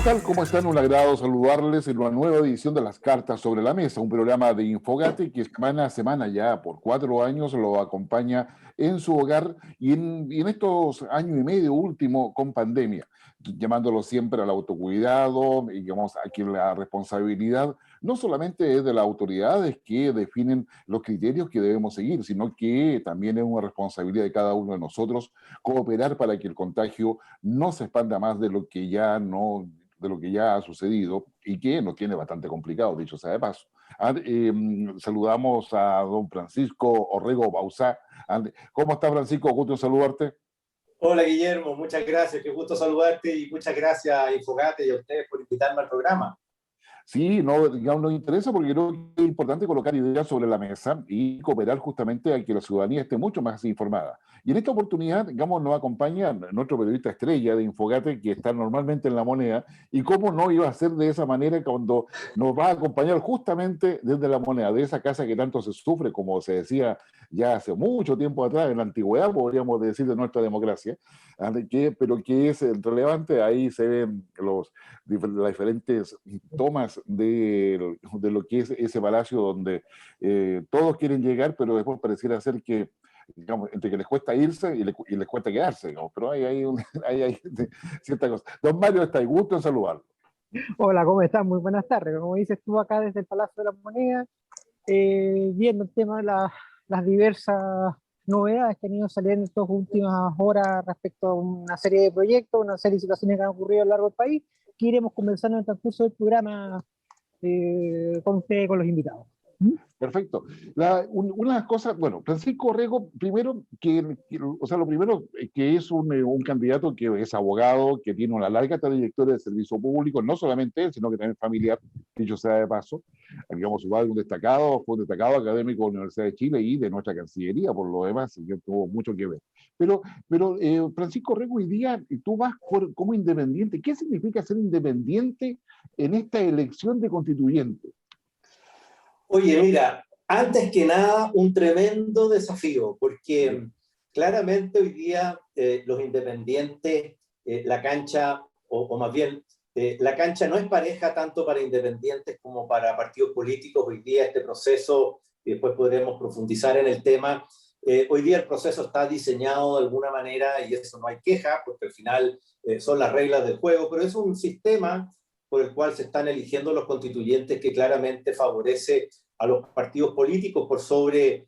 tal? ¿Cómo están? Un agrado saludarles en una nueva edición de Las Cartas sobre la Mesa, un programa de Infogate que semana a semana ya por 4 años lo acompaña en su hogar y en estos años y medio último con pandemia, llamándolo siempre al autocuidado y digamos aquí la responsabilidad no solamente es de las autoridades que definen los criterios que debemos seguir, sino que también es una responsabilidad de cada uno de nosotros cooperar para que el contagio no se expanda más de lo que ya ha sucedido y que nos tiene bastante complicado, dicho sea de paso. Saludamos a don Francisco Orrego Bauzá. ¿Cómo está, Francisco? Gusto en saludarte. Hola Guillermo, muchas gracias, qué gusto saludarte y muchas gracias a Infogate y a ustedes por invitarme al programa. Sí, no, digamos, nos interesa porque creo que es importante colocar ideas sobre la mesa y cooperar justamente a que la ciudadanía esté mucho más informada. Y en esta oportunidad, digamos, nos acompaña nuestro periodista estrella de Infogate, que está normalmente en La Moneda, y cómo no iba a ser de esa manera cuando nos va a acompañar justamente desde La Moneda, de esa casa que tanto se sufre, como se decía ya hace mucho tiempo atrás, en la antigüedad, podríamos decir, de nuestra democracia, pero que es relevante, ahí se ven las diferentes tomas de lo que es ese palacio donde todos quieren llegar, pero después pareciera ser que, digamos, entre que les cuesta irse y les cuesta quedarse, digamos, pero hay cierta cosa. Don Mario, está gusto en saludarlo. Hola, ¿cómo estás? Muy buenas tardes. Como dices tú acá desde el Palacio de la Moneda, viendo el tema de las diversas novedades que han ido saliendo en estas últimas horas respecto a una serie de proyectos, una serie de situaciones que han ocurrido a lo largo del país, que iremos conversando en el transcurso del programa con ustedes, con los invitados. Perfecto. Una de las cosas, bueno, Francisco Orrego, primero, o sea, lo primero que es un candidato que es abogado, que tiene una larga trayectoria de servicio público, no solamente él, sino que también familiar, dicho sea de paso. Digamos, su padre fue un destacado académico de la Universidad de Chile y de nuestra Cancillería, por lo demás, y que tuvo mucho que ver. Pero Francisco Orrego, hoy día tú vas como independiente. ¿Qué significa ser independiente en esta elección de constituyente? Oye, mira, antes que nada, un tremendo desafío, porque claramente hoy día los independientes, la cancha, o más bien, la cancha no es pareja tanto para independientes como para partidos políticos. Hoy día este proceso, y después podremos profundizar en el tema, hoy día el proceso está diseñado de alguna manera, y eso no hay queja, porque al final son las reglas del juego, pero es un sistema por el cual se están eligiendo los constituyentes que claramente favorece a los partidos políticos por sobre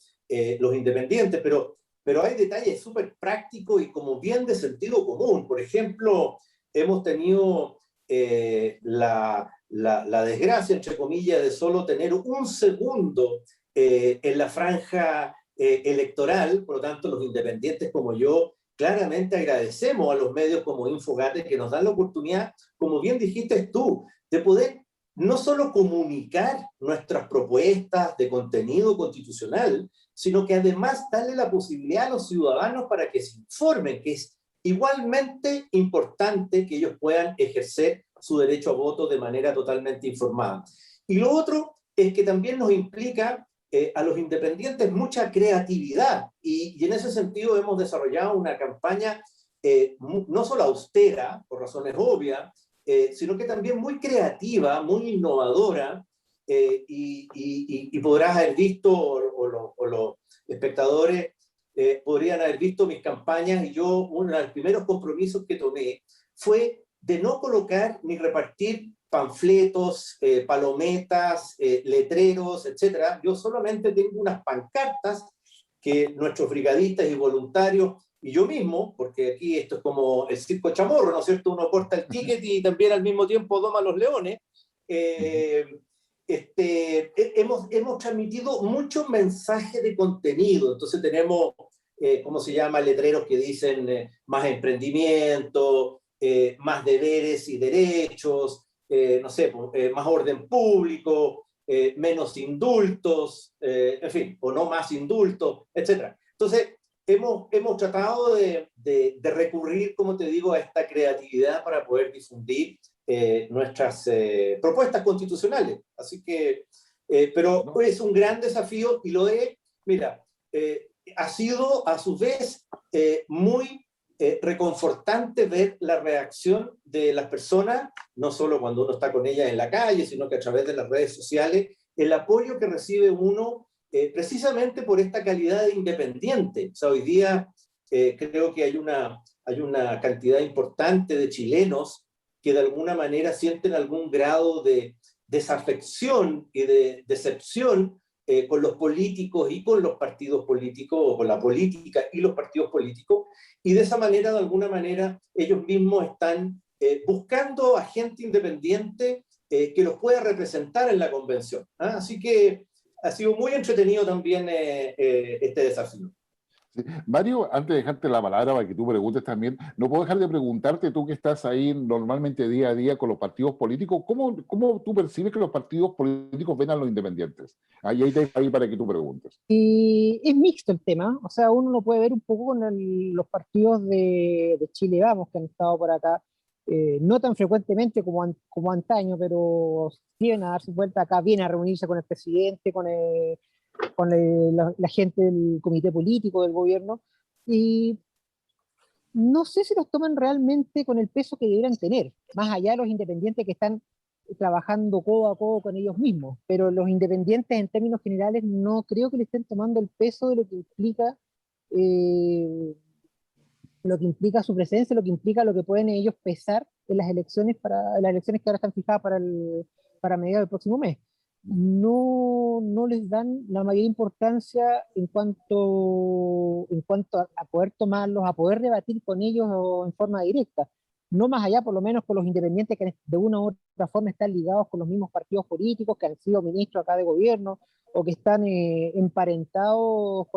los independientes, pero hay detalles súper prácticos y como bien de sentido común. Por ejemplo, hemos tenido la desgracia, entre comillas, de solo tener un segundo en la franja electoral. Por lo tanto, los independientes como yo claramente agradecemos a los medios como Infogate que nos dan la oportunidad, como bien dijiste tú, de poder no solo comunicar nuestras propuestas de contenido constitucional, sino que además darle la posibilidad a los ciudadanos para que se informen, que es igualmente importante que ellos puedan ejercer su derecho a voto de manera totalmente informada. Y lo otro es que también nos implica a los independientes mucha creatividad y en ese sentido hemos desarrollado una campaña no solo austera, por razones obvias, sino que también muy creativa, muy innovadora, y podrás haber visto, o los espectadores podrían haber visto mis campañas, y yo uno de los primeros compromisos que tomé fue de no colocar ni repartir panfletos, palometas, letreros, etc. Yo solamente tengo unas pancartas que nuestros brigadistas y voluntarios y yo mismo, porque aquí esto es como el circo chamorro, ¿no es cierto? Uno corta el ticket y también al mismo tiempo doma a los leones. Hemos transmitido muchos mensajes de contenido. Entonces tenemos, ¿cómo se llama? Letreros que dicen más emprendimiento, más deberes y derechos, no sé, más orden público, menos indultos, en fin, o no más indultos, etc. Entonces, hemos tratado de recurrir, como te digo, a esta creatividad para poder difundir nuestras propuestas constitucionales. Así que, pero es un gran desafío y lo es, mira, ha sido a su vez muy reconfortante ver la reacción de las personas, no solo cuando uno está con ellas en la calle, sino que a través de las redes sociales, el apoyo que recibe uno precisamente por esta calidad de independiente. O sea, hoy día creo que hay una cantidad importante de chilenos que de alguna manera sienten algún grado de desafección y de decepción con los políticos y con los partidos políticos, o con la política y los partidos políticos, y de esa manera, de alguna manera, ellos mismos están buscando a gente independiente que los pueda representar en la convención. ¿Ah? Así que ha sido muy entretenido también este desafío. Sí. Mario, antes de dejarte la palabra para que tú preguntes también, no puedo dejar de preguntarte, tú que estás ahí normalmente día a día con los partidos políticos, ¿cómo tú percibes que los partidos políticos ven a los independientes? Ahí te dejo ahí para que tú preguntes. Y es mixto el tema, o sea, uno lo puede ver un poco con los partidos de Chile Vamos que han estado por acá, no tan frecuentemente como antaño, pero sí vienen a dar su vuelta acá, vienen a reunirse con el presidente, la gente del comité político del gobierno, y no sé si los toman realmente con el peso que deberían tener, más allá de los independientes que están trabajando codo a codo con ellos mismos, pero los independientes en términos generales no creo que le estén tomando el peso de eh, lo que implica su presencia, lo que implica lo que pueden ellos pesar en las elecciones que ahora están fijadas para mediados del próximo mes. No les dan la mayor importancia en cuanto a poder tomarlos, a poder debatir con ellos en forma directa. No más allá, por lo menos, con los independientes que de una u otra forma están ligados con los mismos partidos políticos, que han sido ministros acá de gobierno, o que están emparentados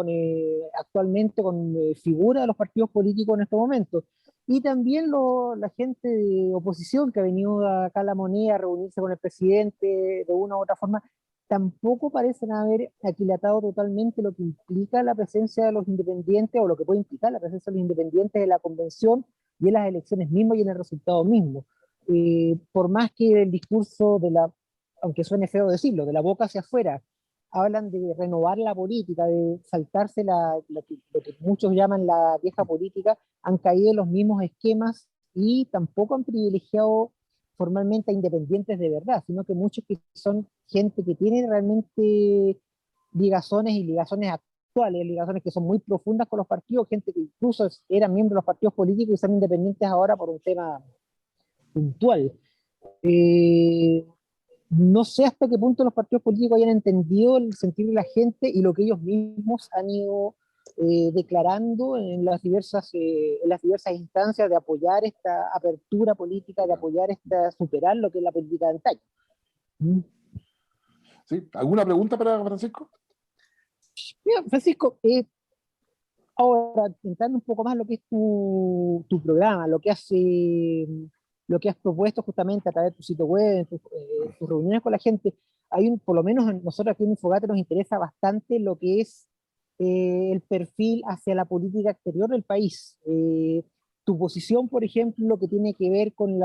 actualmente con figuras de los partidos políticos en estos momentos. Y también la gente de oposición que ha venido acá a La Moneda a reunirse con el presidente de una u otra forma, tampoco parecen haber aquilatado totalmente lo que implica la presencia de los independientes, o lo que puede implicar la presencia de los independientes en la convención y en las elecciones mismas y en el resultado mismo. Por más que el discurso aunque suene feo decirlo, de la boca hacia afuera, hablan de renovar la política, de saltarse lo que muchos llaman la vieja política, han caído en los mismos esquemas y tampoco han privilegiado formalmente a independientes de verdad, sino que muchos que son gente que tiene realmente ligazones y ligazones actuales, ligazones que son muy profundas con los partidos, gente que incluso eran miembros de los partidos políticos y son independientes ahora por un tema puntual. No sé hasta qué punto los partidos políticos hayan entendido el sentir de la gente y lo que ellos mismos han ido declarando en las diversas instancias de apoyar esta apertura política, de apoyar superar lo que es la política de antaño. ¿Sí? ¿Alguna pregunta para Francisco? Mira, Francisco, ahora entrando un poco más en lo que es tu programa, lo que has propuesto justamente a través de tu sitio web, en tus reuniones con la gente, por lo menos nosotros aquí en Infogate nos interesa bastante lo que es el perfil hacia la política exterior del país. Tu posición, por ejemplo, lo que tiene que ver con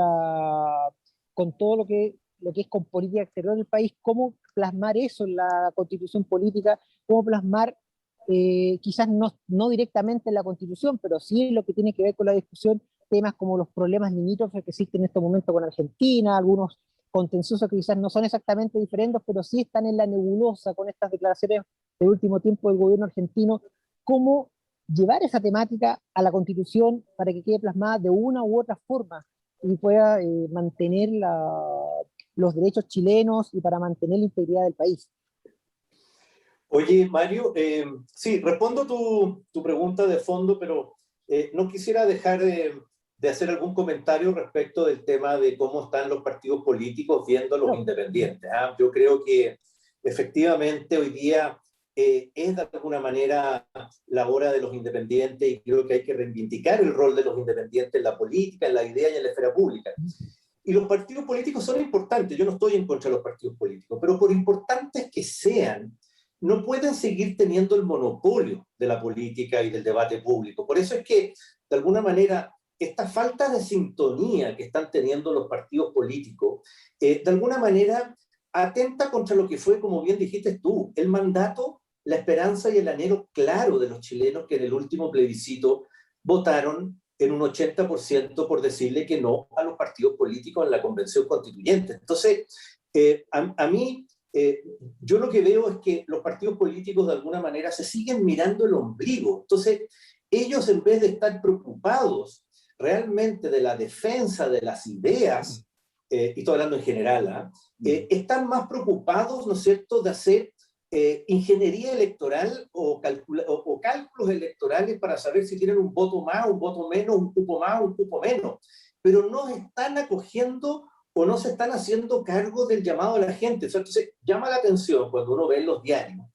todo lo que es con política exterior del país, cómo plasmar eso en la constitución política, cómo plasmar quizás no directamente en la constitución, pero sí en lo que tiene que ver con la discusión, temas como los problemas limítrofes que existen en este momento con Argentina, algunos contenciosos que quizás no son exactamente diferentes, pero sí están en la nebulosa con estas declaraciones del último tiempo del gobierno argentino, cómo llevar esa temática a la Constitución para que quede plasmada de una u otra forma y pueda mantener los derechos chilenos y para mantener la integridad del país. Oye, Mario, sí, respondo tu pregunta de fondo, pero no quisiera dejar de hacer algún comentario respecto del tema de cómo están los partidos políticos viendo a los independientes. ¿Ah? Yo creo que efectivamente hoy día es de alguna manera la hora de los independientes, y creo que hay que reivindicar el rol de los independientes en la política, en la idea y en la esfera pública. Y los partidos políticos son importantes, yo no estoy en contra de los partidos políticos, pero por importantes que sean, no pueden seguir teniendo el monopolio de la política y del debate público. Por eso es que, de alguna manera, esta falta de sintonía que están teniendo los partidos políticos, de alguna manera atenta contra lo que fue, como bien dijiste tú, el mandato, la esperanza y el anhelo claro de los chilenos que en el último plebiscito votaron en un 80% por decirle que no a los partidos políticos en la convención constituyente. Entonces, a mí, yo lo que veo es que los partidos políticos de alguna manera se siguen mirando el ombligo. Entonces, ellos en vez de estar preocupados realmente de la defensa de las ideas, y estoy hablando en general, están más preocupados, ¿no es cierto?, de hacer ingeniería electoral o cálculos electorales para saber si tienen un voto más, un voto menos, un cupo más, un cupo menos, pero no están acogiendo o no se están haciendo cargo del llamado de la gente. Entonces, llama la atención cuando uno ve en los diarios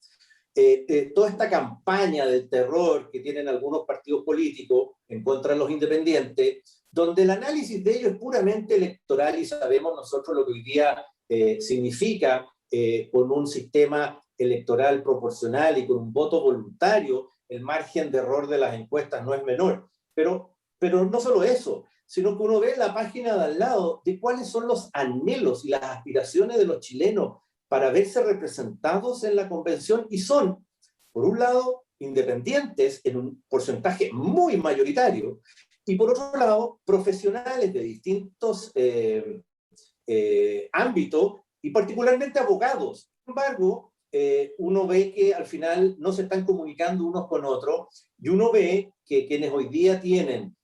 toda esta campaña del terror que tienen algunos partidos políticos en contra de los independientes, donde el análisis de ellos es puramente electoral y sabemos nosotros lo que hoy día significa con un sistema electoral proporcional y con un voto voluntario, el margen de error de las encuestas no es menor. Pero no solo eso, sino que uno ve en la página de al lado de cuáles son los anhelos y las aspiraciones de los chilenos para verse representados en la convención, y son, por un lado, independientes en un porcentaje muy mayoritario, y por otro lado, profesionales de distintos ámbitos, y particularmente abogados. Sin embargo, uno ve que al final no se están comunicando unos con otros, y uno ve que quienes hoy día tienen,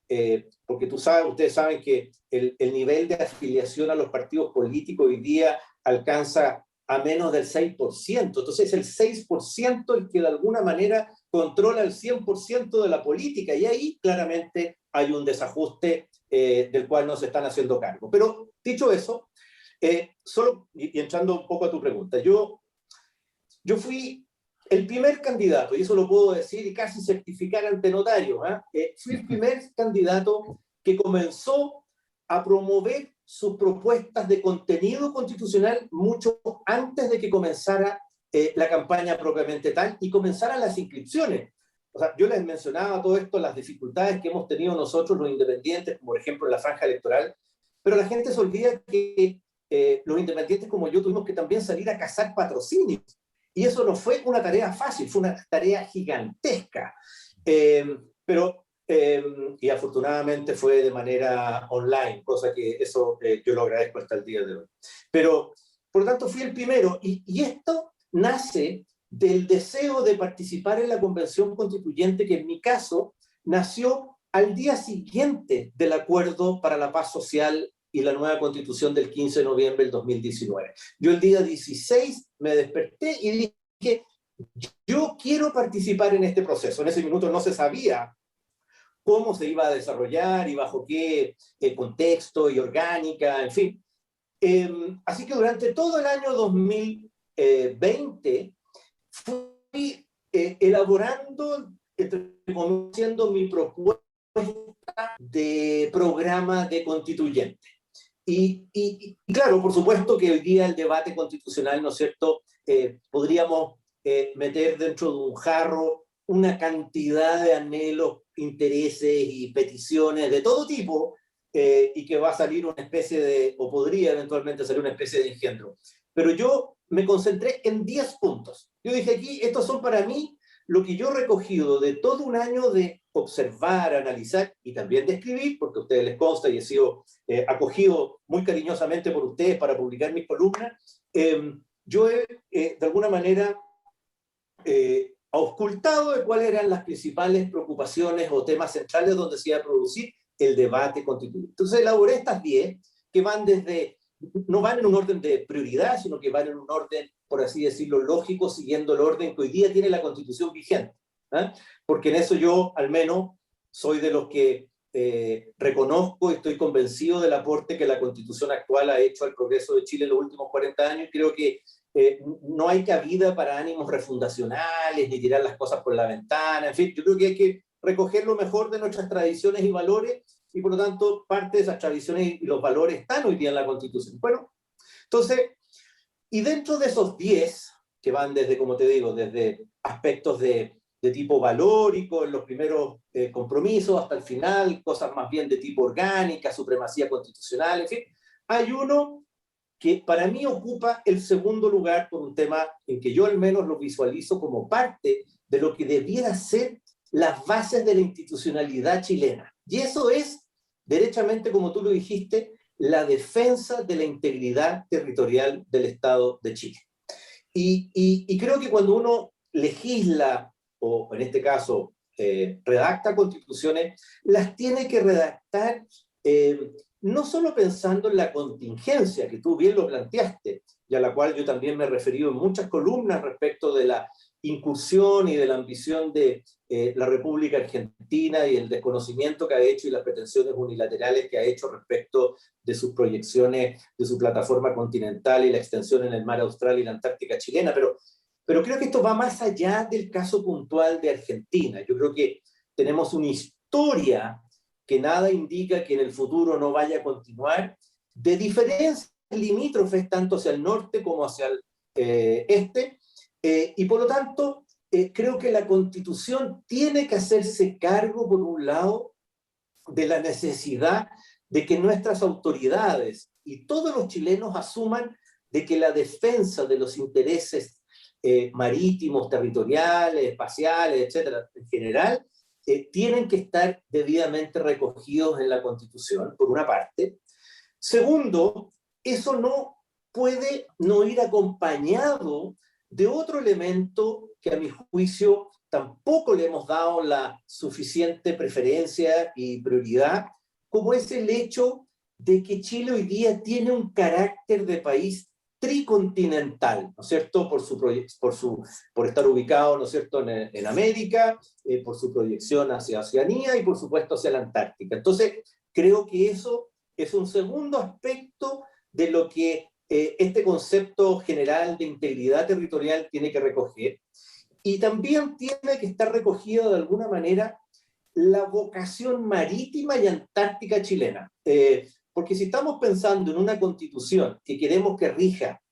porque ustedes saben que el nivel de afiliación a los partidos políticos hoy día alcanza a menos del 6%. Entonces es el 6% el que de alguna manera controla el 100% de la política, y ahí claramente hay un desajuste del cual no se están haciendo cargo. Pero dicho eso, solo y entrando un poco a tu pregunta, yo fui el primer candidato, y eso lo puedo decir y casi certificar ante notario, fui el primer candidato que comenzó a promover sus propuestas de contenido constitucional mucho antes de que comenzara la campaña propiamente tal y comenzaran las inscripciones. O sea, yo les mencionaba todo esto, las dificultades que hemos tenido nosotros los independientes, por ejemplo en la franja electoral, pero la gente se olvida que los independientes como yo tuvimos que también salir a cazar patrocinios, y eso no fue una tarea fácil, fue una tarea gigantesca, y afortunadamente fue de manera online, cosa que eso yo lo agradezco hasta el día de hoy. Pero, por lo tanto, fui el primero, y esto nace del deseo de participar en la convención constituyente, que en mi caso nació al día siguiente del acuerdo para la paz social y la nueva constitución del 15 de noviembre del 2019. Yo el día 16 me desperté y dije, yo quiero participar en este proceso. En ese minuto no se sabía cómo se iba a desarrollar y bajo qué contexto y orgánica, en fin. Así que durante todo el año 2020 fui elaborando, haciendo mi propuesta de programa de constituyente. Y claro, por supuesto que hoy día el debate constitucional, ¿no es cierto?, podríamos meter dentro de un jarro una cantidad de anhelos, intereses y peticiones de todo tipo, y que va a salir una especie de, o podría eventualmente salir una especie de engendro. Pero yo me concentré en 10 puntos. Yo dije aquí, estos son para mí lo que yo he recogido de todo un año de observar, analizar y también de escribir, porque a ustedes les consta y he sido acogido muy cariñosamente por ustedes para publicar mis columnas. Yo he, de alguna manera, auscultado de cuáles eran las principales preocupaciones o temas centrales donde se iba a producir el debate constituyente. Entonces elaboré estas 10 que van desde, no van en un orden de prioridad, sino que van en un orden, por así decirlo, lógico, siguiendo el orden que hoy día tiene la Constitución vigente. Porque en eso yo, al menos, soy de los que reconozco y estoy convencido del aporte que la Constitución actual ha hecho al progreso de Chile en los últimos 40 años. Creo que no hay cabida para ánimos refundacionales, ni tirar las cosas por la ventana, en fin, yo creo que hay que recoger lo mejor de nuestras tradiciones y valores, y por lo tanto parte de esas tradiciones y los valores están hoy día en la Constitución. Bueno, entonces, y dentro de esos 10, que van desde, como te digo, desde aspectos de tipo valórico, en los primeros compromisos, hasta el final, cosas más bien de tipo orgánica, supremacía constitucional, en fin, hay uno que para mí ocupa el segundo lugar por un tema en que yo al menos lo visualizo como parte de lo que debiera ser las bases de la institucionalidad chilena. Y eso es, derechamente, como tú lo dijiste, la defensa de la integridad territorial del Estado de Chile. Y creo que cuando uno legisla, o en este caso redacta constituciones, las tiene que redactar no solo pensando en la contingencia, que tú bien lo planteaste, y a la cual yo también me he referido en muchas columnas respecto de la incursión y de la ambición de la República Argentina y el desconocimiento que ha hecho y las pretensiones unilaterales que ha hecho respecto de sus proyecciones, de su plataforma continental y la extensión en el mar Austral y la Antártica chilena, pero creo que esto va más allá del caso puntual de Argentina. Yo creo que tenemos una historia que nada indica que en el futuro no vaya a continuar, de diferencias limítrofes tanto hacia el norte como hacia el este, y por lo tanto creo que la Constitución tiene que hacerse cargo, por un lado, de la necesidad de que nuestras autoridades y todos los chilenos asuman de que la defensa de los intereses marítimos, territoriales, espaciales, etcétera, en general, tienen que estar debidamente recogidos en la Constitución, por una parte. Segundo, eso no puede no ir acompañado de otro elemento que a mi juicio tampoco le hemos dado la suficiente preferencia y prioridad, como es el hecho de que Chile hoy día tiene un carácter de país tricontinental, ¿no es cierto? Por estar ubicado, ¿no es cierto?, en América, por su proyección hacia Oceanía y por supuesto hacia la Antártica. Entonces, creo que eso es un segundo aspecto de lo que este concepto general de integridad territorial tiene que recoger. Y también tiene que estar recogido de alguna manera la vocación marítima y antártica chilena. Porque si estamos pensando en una constitución que queremos que rija,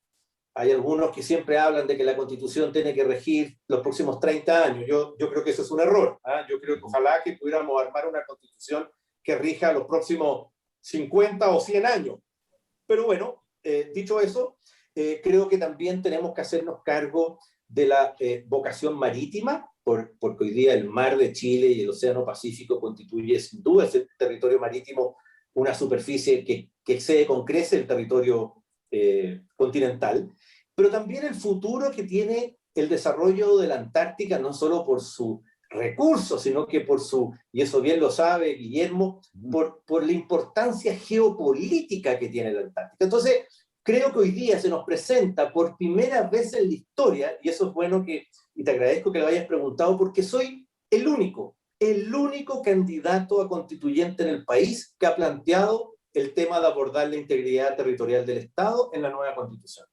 hay algunos que siempre hablan de que la constitución tiene que regir los próximos 30 años. Yo creo que eso es un error. Yo creo que ojalá que pudiéramos armar una constitución que rija los próximos 50 o 100 años. Pero bueno, dicho eso, creo que también tenemos que hacernos cargo de la vocación marítima, porque hoy día el mar de Chile y el océano Pacífico constituye sin duda ese territorio marítimo una superficie que excede con creces el territorio continental, pero también el futuro que tiene el desarrollo de la Antártica, no solo por su recursos, sino que por su, y eso bien lo sabe Guillermo, por la importancia geopolítica que tiene la Antártica. Entonces, creo que hoy día se nos presenta por primera vez en la historia, y eso es bueno y te agradezco que lo hayas preguntado, porque soy el único candidato a constituyente en el país que ha planteado el tema de abordar la integridad territorial del Estado en la nueva Constitución.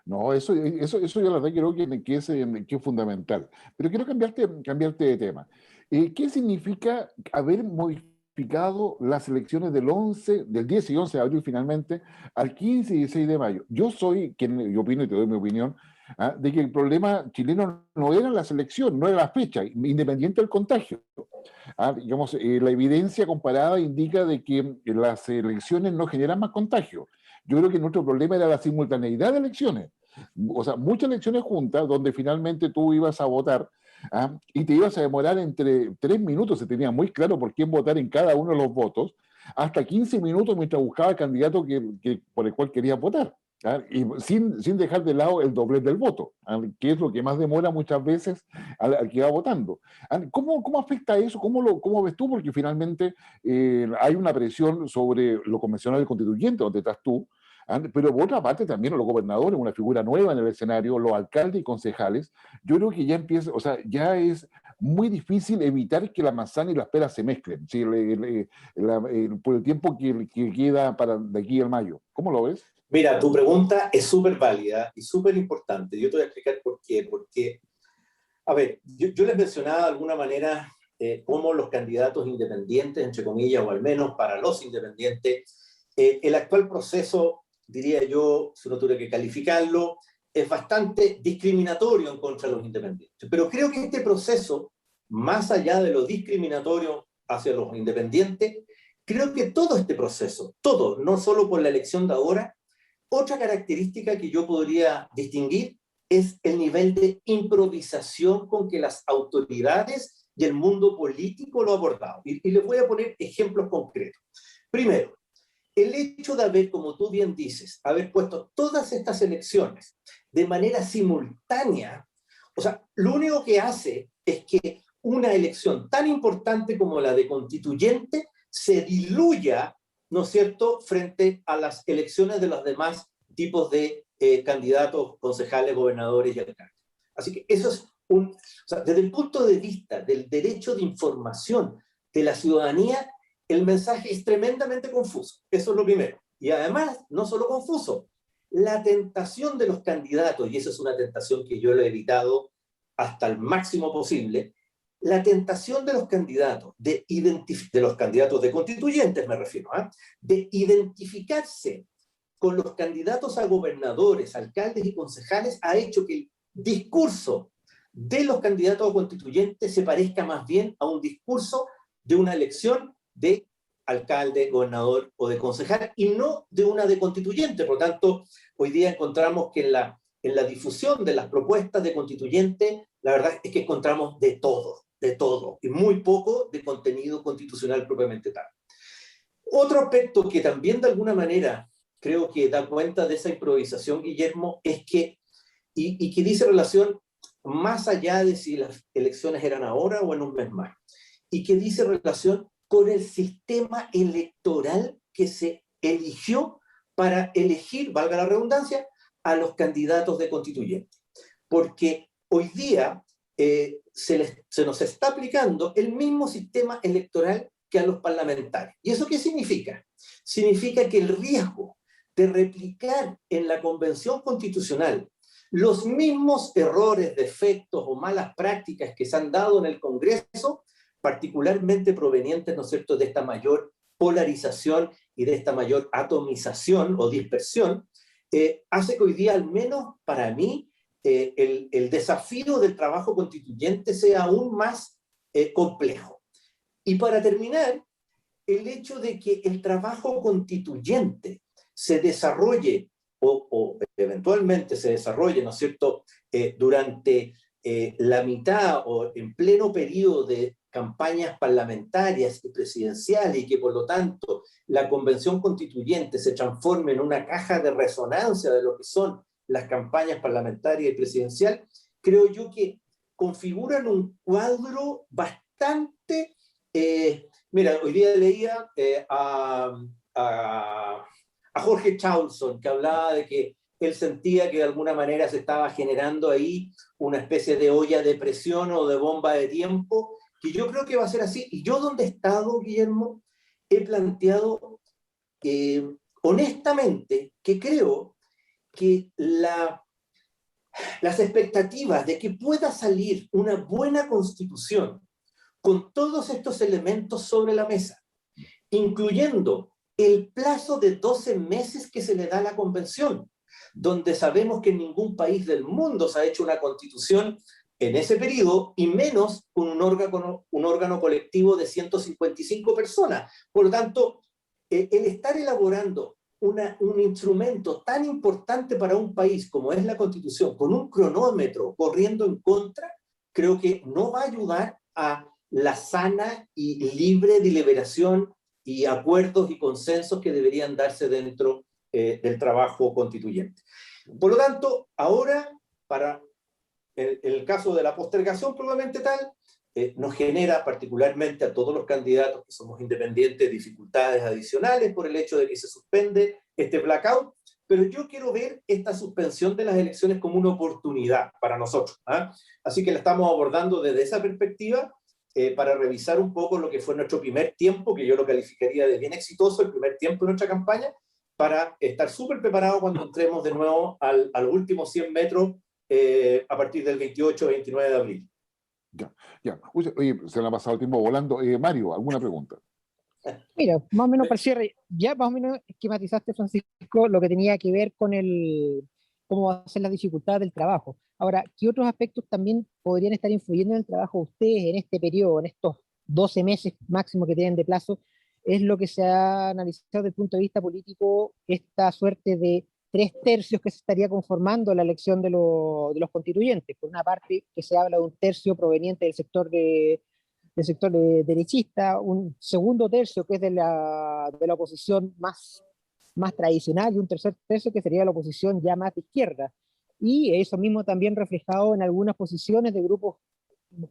No, eso yo la verdad creo que es fundamental. Pero quiero cambiarte de tema. ¿Qué significa haber modificado las elecciones del 10 y 11 de abril finalmente al 15 y 16 de mayo? Yo opino y te doy mi opinión, de que el problema chileno no eran las elecciones, no era la fecha, independiente del contagio. Digamos, la evidencia comparada indica de que las elecciones no generan más contagio. Yo creo que nuestro problema era la simultaneidad de elecciones. O sea, muchas elecciones juntas donde finalmente tú ibas a votar y te ibas a demorar entre 3 minutos, se tenía muy claro por quién votar en cada uno de los votos, hasta 15 minutos mientras buscaba el candidato por el cual querías votar. Y sin dejar de lado el doblez del voto, que es lo que más demora muchas veces al que va votando. ¿Cómo afecta eso? ¿Cómo ves tú? Porque finalmente hay una presión sobre lo convencional del constituyente, donde estás tú, pero por otra parte también los gobernadores, una figura nueva en el escenario, los alcaldes y concejales. Yo creo que ya es muy difícil evitar que la manzana y las peras se mezclen, ¿sí? Por el tiempo que queda de aquí al mayo. ¿Cómo lo ves? Mira, tu pregunta es súper válida y súper importante. Yo te voy a explicar por qué. Porque, a ver, yo les mencionaba de alguna manera cómo los candidatos independientes, entre comillas, o al menos para los independientes, el actual proceso, diría yo, si uno tuviera que calificarlo, es bastante discriminatorio en contra de los independientes. Pero creo que este proceso, más allá de lo discriminatorio hacia los independientes, creo que todo este proceso, todo, no solo por la elección de ahora, otra característica que yo podría distinguir es el nivel de improvisación con que las autoridades y el mundo político lo ha abordado. Y les voy a poner ejemplos concretos. Primero, el hecho de haber, como tú bien dices, haber puesto todas estas elecciones de manera simultánea, o sea, lo único que hace es que una elección tan importante como la de constituyente se diluya, ¿no es cierto?, frente a las elecciones de los demás tipos de candidatos, concejales, gobernadores y alcaldes. Así que eso es o sea, desde el punto de vista del derecho de información de la ciudadanía, el mensaje es tremendamente confuso. Eso es lo primero. Y además, no solo confuso, la tentación de los candidatos, y eso es una tentación que yo lo he evitado hasta el máximo posible, la tentación de los candidatos, de los candidatos de constituyentes me refiero, de identificarse con los candidatos a gobernadores, alcaldes y concejales, ha hecho que el discurso de los candidatos a constituyentes se parezca más bien a un discurso de una elección de alcalde, gobernador o de concejal, y no de una de constituyente. Por lo tanto, hoy día encontramos que en la difusión de las propuestas de constituyente, la verdad es que encontramos de todo, y muy poco de contenido constitucional propiamente tal. Otro aspecto que también de alguna manera creo que da cuenta de esa improvisación, Guillermo, es que, y que dice relación más allá de si las elecciones eran ahora o en un mes más, y que dice relación con el sistema electoral que se eligió para elegir, valga la redundancia, a los candidatos de constituyente. Porque hoy día se nos está aplicando el mismo sistema electoral que a los parlamentarios. ¿Y eso qué significa? Significa que el riesgo de replicar en la Convención Constitucional los mismos errores, defectos o malas prácticas que se han dado en el Congreso, particularmente provenientes, ¿no es cierto?, de esta mayor polarización y de esta mayor atomización o dispersión, hace que hoy día, al menos para mí, el desafío del trabajo constituyente sea aún más complejo. Y para terminar, el hecho de que el trabajo constituyente se desarrolle o eventualmente se desarrolle, ¿no es cierto?, durante la mitad o en pleno periodo de campañas parlamentarias y presidenciales, y que por lo tanto la convención constituyente se transforme en una caja de resonancia de lo que son las campañas parlamentarias y presidenciales, creo yo que configuran un cuadro bastante... mira, hoy día leía a Jorge Chausson, que hablaba de que él sentía que de alguna manera se estaba generando ahí una especie de olla de presión o de bomba de tiempo, que yo creo que va a ser así. Y yo, donde he estado, Guillermo, he planteado honestamente que creo que las expectativas de que pueda salir una buena constitución con todos estos elementos sobre la mesa, incluyendo el plazo de 12 meses que se le da a la convención, donde sabemos que en ningún país del mundo se ha hecho una constitución en ese periodo, y menos con un órgano colectivo de 155 personas. Por lo tanto, el estar elaborando un instrumento tan importante para un país como es la Constitución, con un cronómetro corriendo en contra, creo que no va a ayudar a la sana y libre deliberación y acuerdos y consensos que deberían darse dentro del trabajo constituyente. Por lo tanto, ahora, para el caso de la postergación probablemente tal, nos genera particularmente a todos los candidatos que somos independientes dificultades adicionales por el hecho de que se suspende este blackout, pero yo quiero ver esta suspensión de las elecciones como una oportunidad para nosotros, ¿ah? Así que la estamos abordando desde esa perspectiva, para revisar un poco lo que fue nuestro primer tiempo, que yo lo calificaría de bien exitoso, el primer tiempo de nuestra campaña, para estar súper preparados cuando entremos de nuevo al último 100 metros a partir del 28-29 de abril. Ya. Oye, se le ha pasado el tiempo volando. Mario, ¿alguna pregunta? Mira, más o menos para el cierre, ya más o menos esquematizaste, Francisco, lo que tenía que ver con cómo va a ser la dificultad del trabajo. Ahora, ¿qué otros aspectos también podrían estar influyendo en el trabajo de ustedes en este periodo, en estos 12 meses máximo que tienen de plazo? Es lo que se ha analizado desde el punto de vista político, esta suerte de 3/3 que se estaría conformando la elección de los constituyentes. Por una parte, que se habla de un tercio proveniente del sector de del sector derechista, un segundo tercio que es de la oposición más tradicional y un tercer tercio que sería la oposición ya más de izquierda. Y eso mismo también reflejado en algunas posiciones de grupos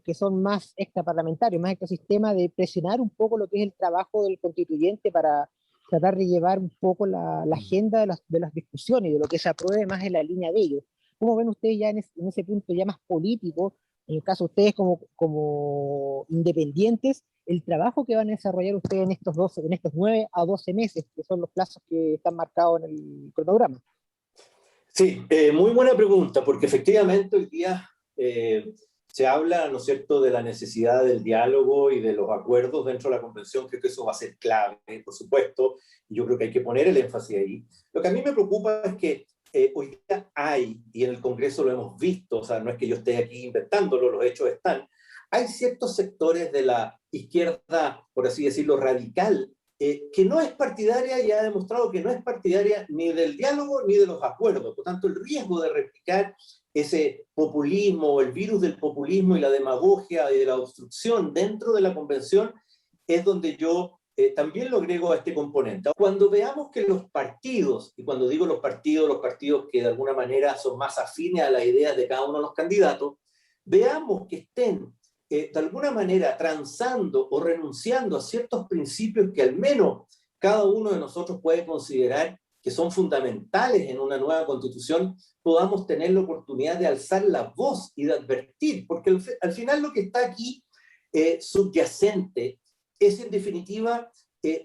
que son más extraparlamentarios, más ecosistema, de presionar un poco lo que es el trabajo del constituyente para tratar de llevar un poco la agenda de las discusiones y de lo que se apruebe más en la línea de ellos. ¿Cómo ven ustedes ya en ese punto ya más político, en el caso de ustedes como independientes, el trabajo que van a desarrollar ustedes en estos 9 a 12 meses, que son los plazos que están marcados en el cronograma? Sí, muy buena pregunta, porque efectivamente hoy día se habla, ¿no es cierto?, de la necesidad del diálogo y de los acuerdos dentro de la convención. Creo que eso va a ser clave, por supuesto, y yo creo que hay que poner el énfasis ahí. Lo que a mí me preocupa es que hoy día hay, y en el Congreso lo hemos visto, o sea, no es que yo esté aquí inventándolo, los hechos están, hay ciertos sectores de la izquierda, por así decirlo, radical, que no es partidaria y ha demostrado que no es partidaria ni del diálogo ni de los acuerdos. Por tanto, el riesgo de replicar ese populismo, el virus del populismo y la demagogia y de la obstrucción dentro de la convención es donde yo también lo agrego a este componente. Cuando veamos que los partidos, y cuando digo los partidos que de alguna manera son más afines a las ideas de cada uno de los candidatos, veamos que estén de alguna manera transando o renunciando a ciertos principios que al menos cada uno de nosotros puede considerar que son fundamentales en una nueva constitución, podamos tener la oportunidad de alzar la voz y de advertir, porque al final lo que está aquí subyacente es en definitiva,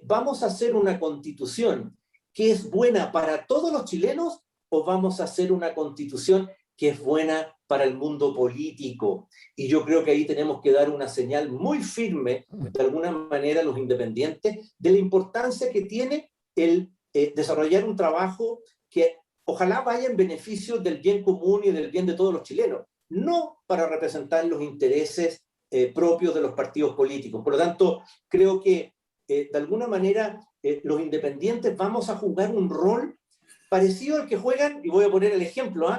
¿vamos a hacer una constitución que es buena para todos los chilenos o vamos a hacer una constitución que es buena para el mundo político? Y yo creo que ahí tenemos que dar una señal muy firme, de alguna manera, a los independientes, de la importancia que tiene el desarrollar un trabajo que ojalá vaya en beneficio del bien común y del bien de todos los chilenos, no para representar los intereses propios de los partidos políticos. Por lo tanto, creo que de alguna manera los independientes vamos a jugar un rol parecido al que juegan, y voy a poner el ejemplo,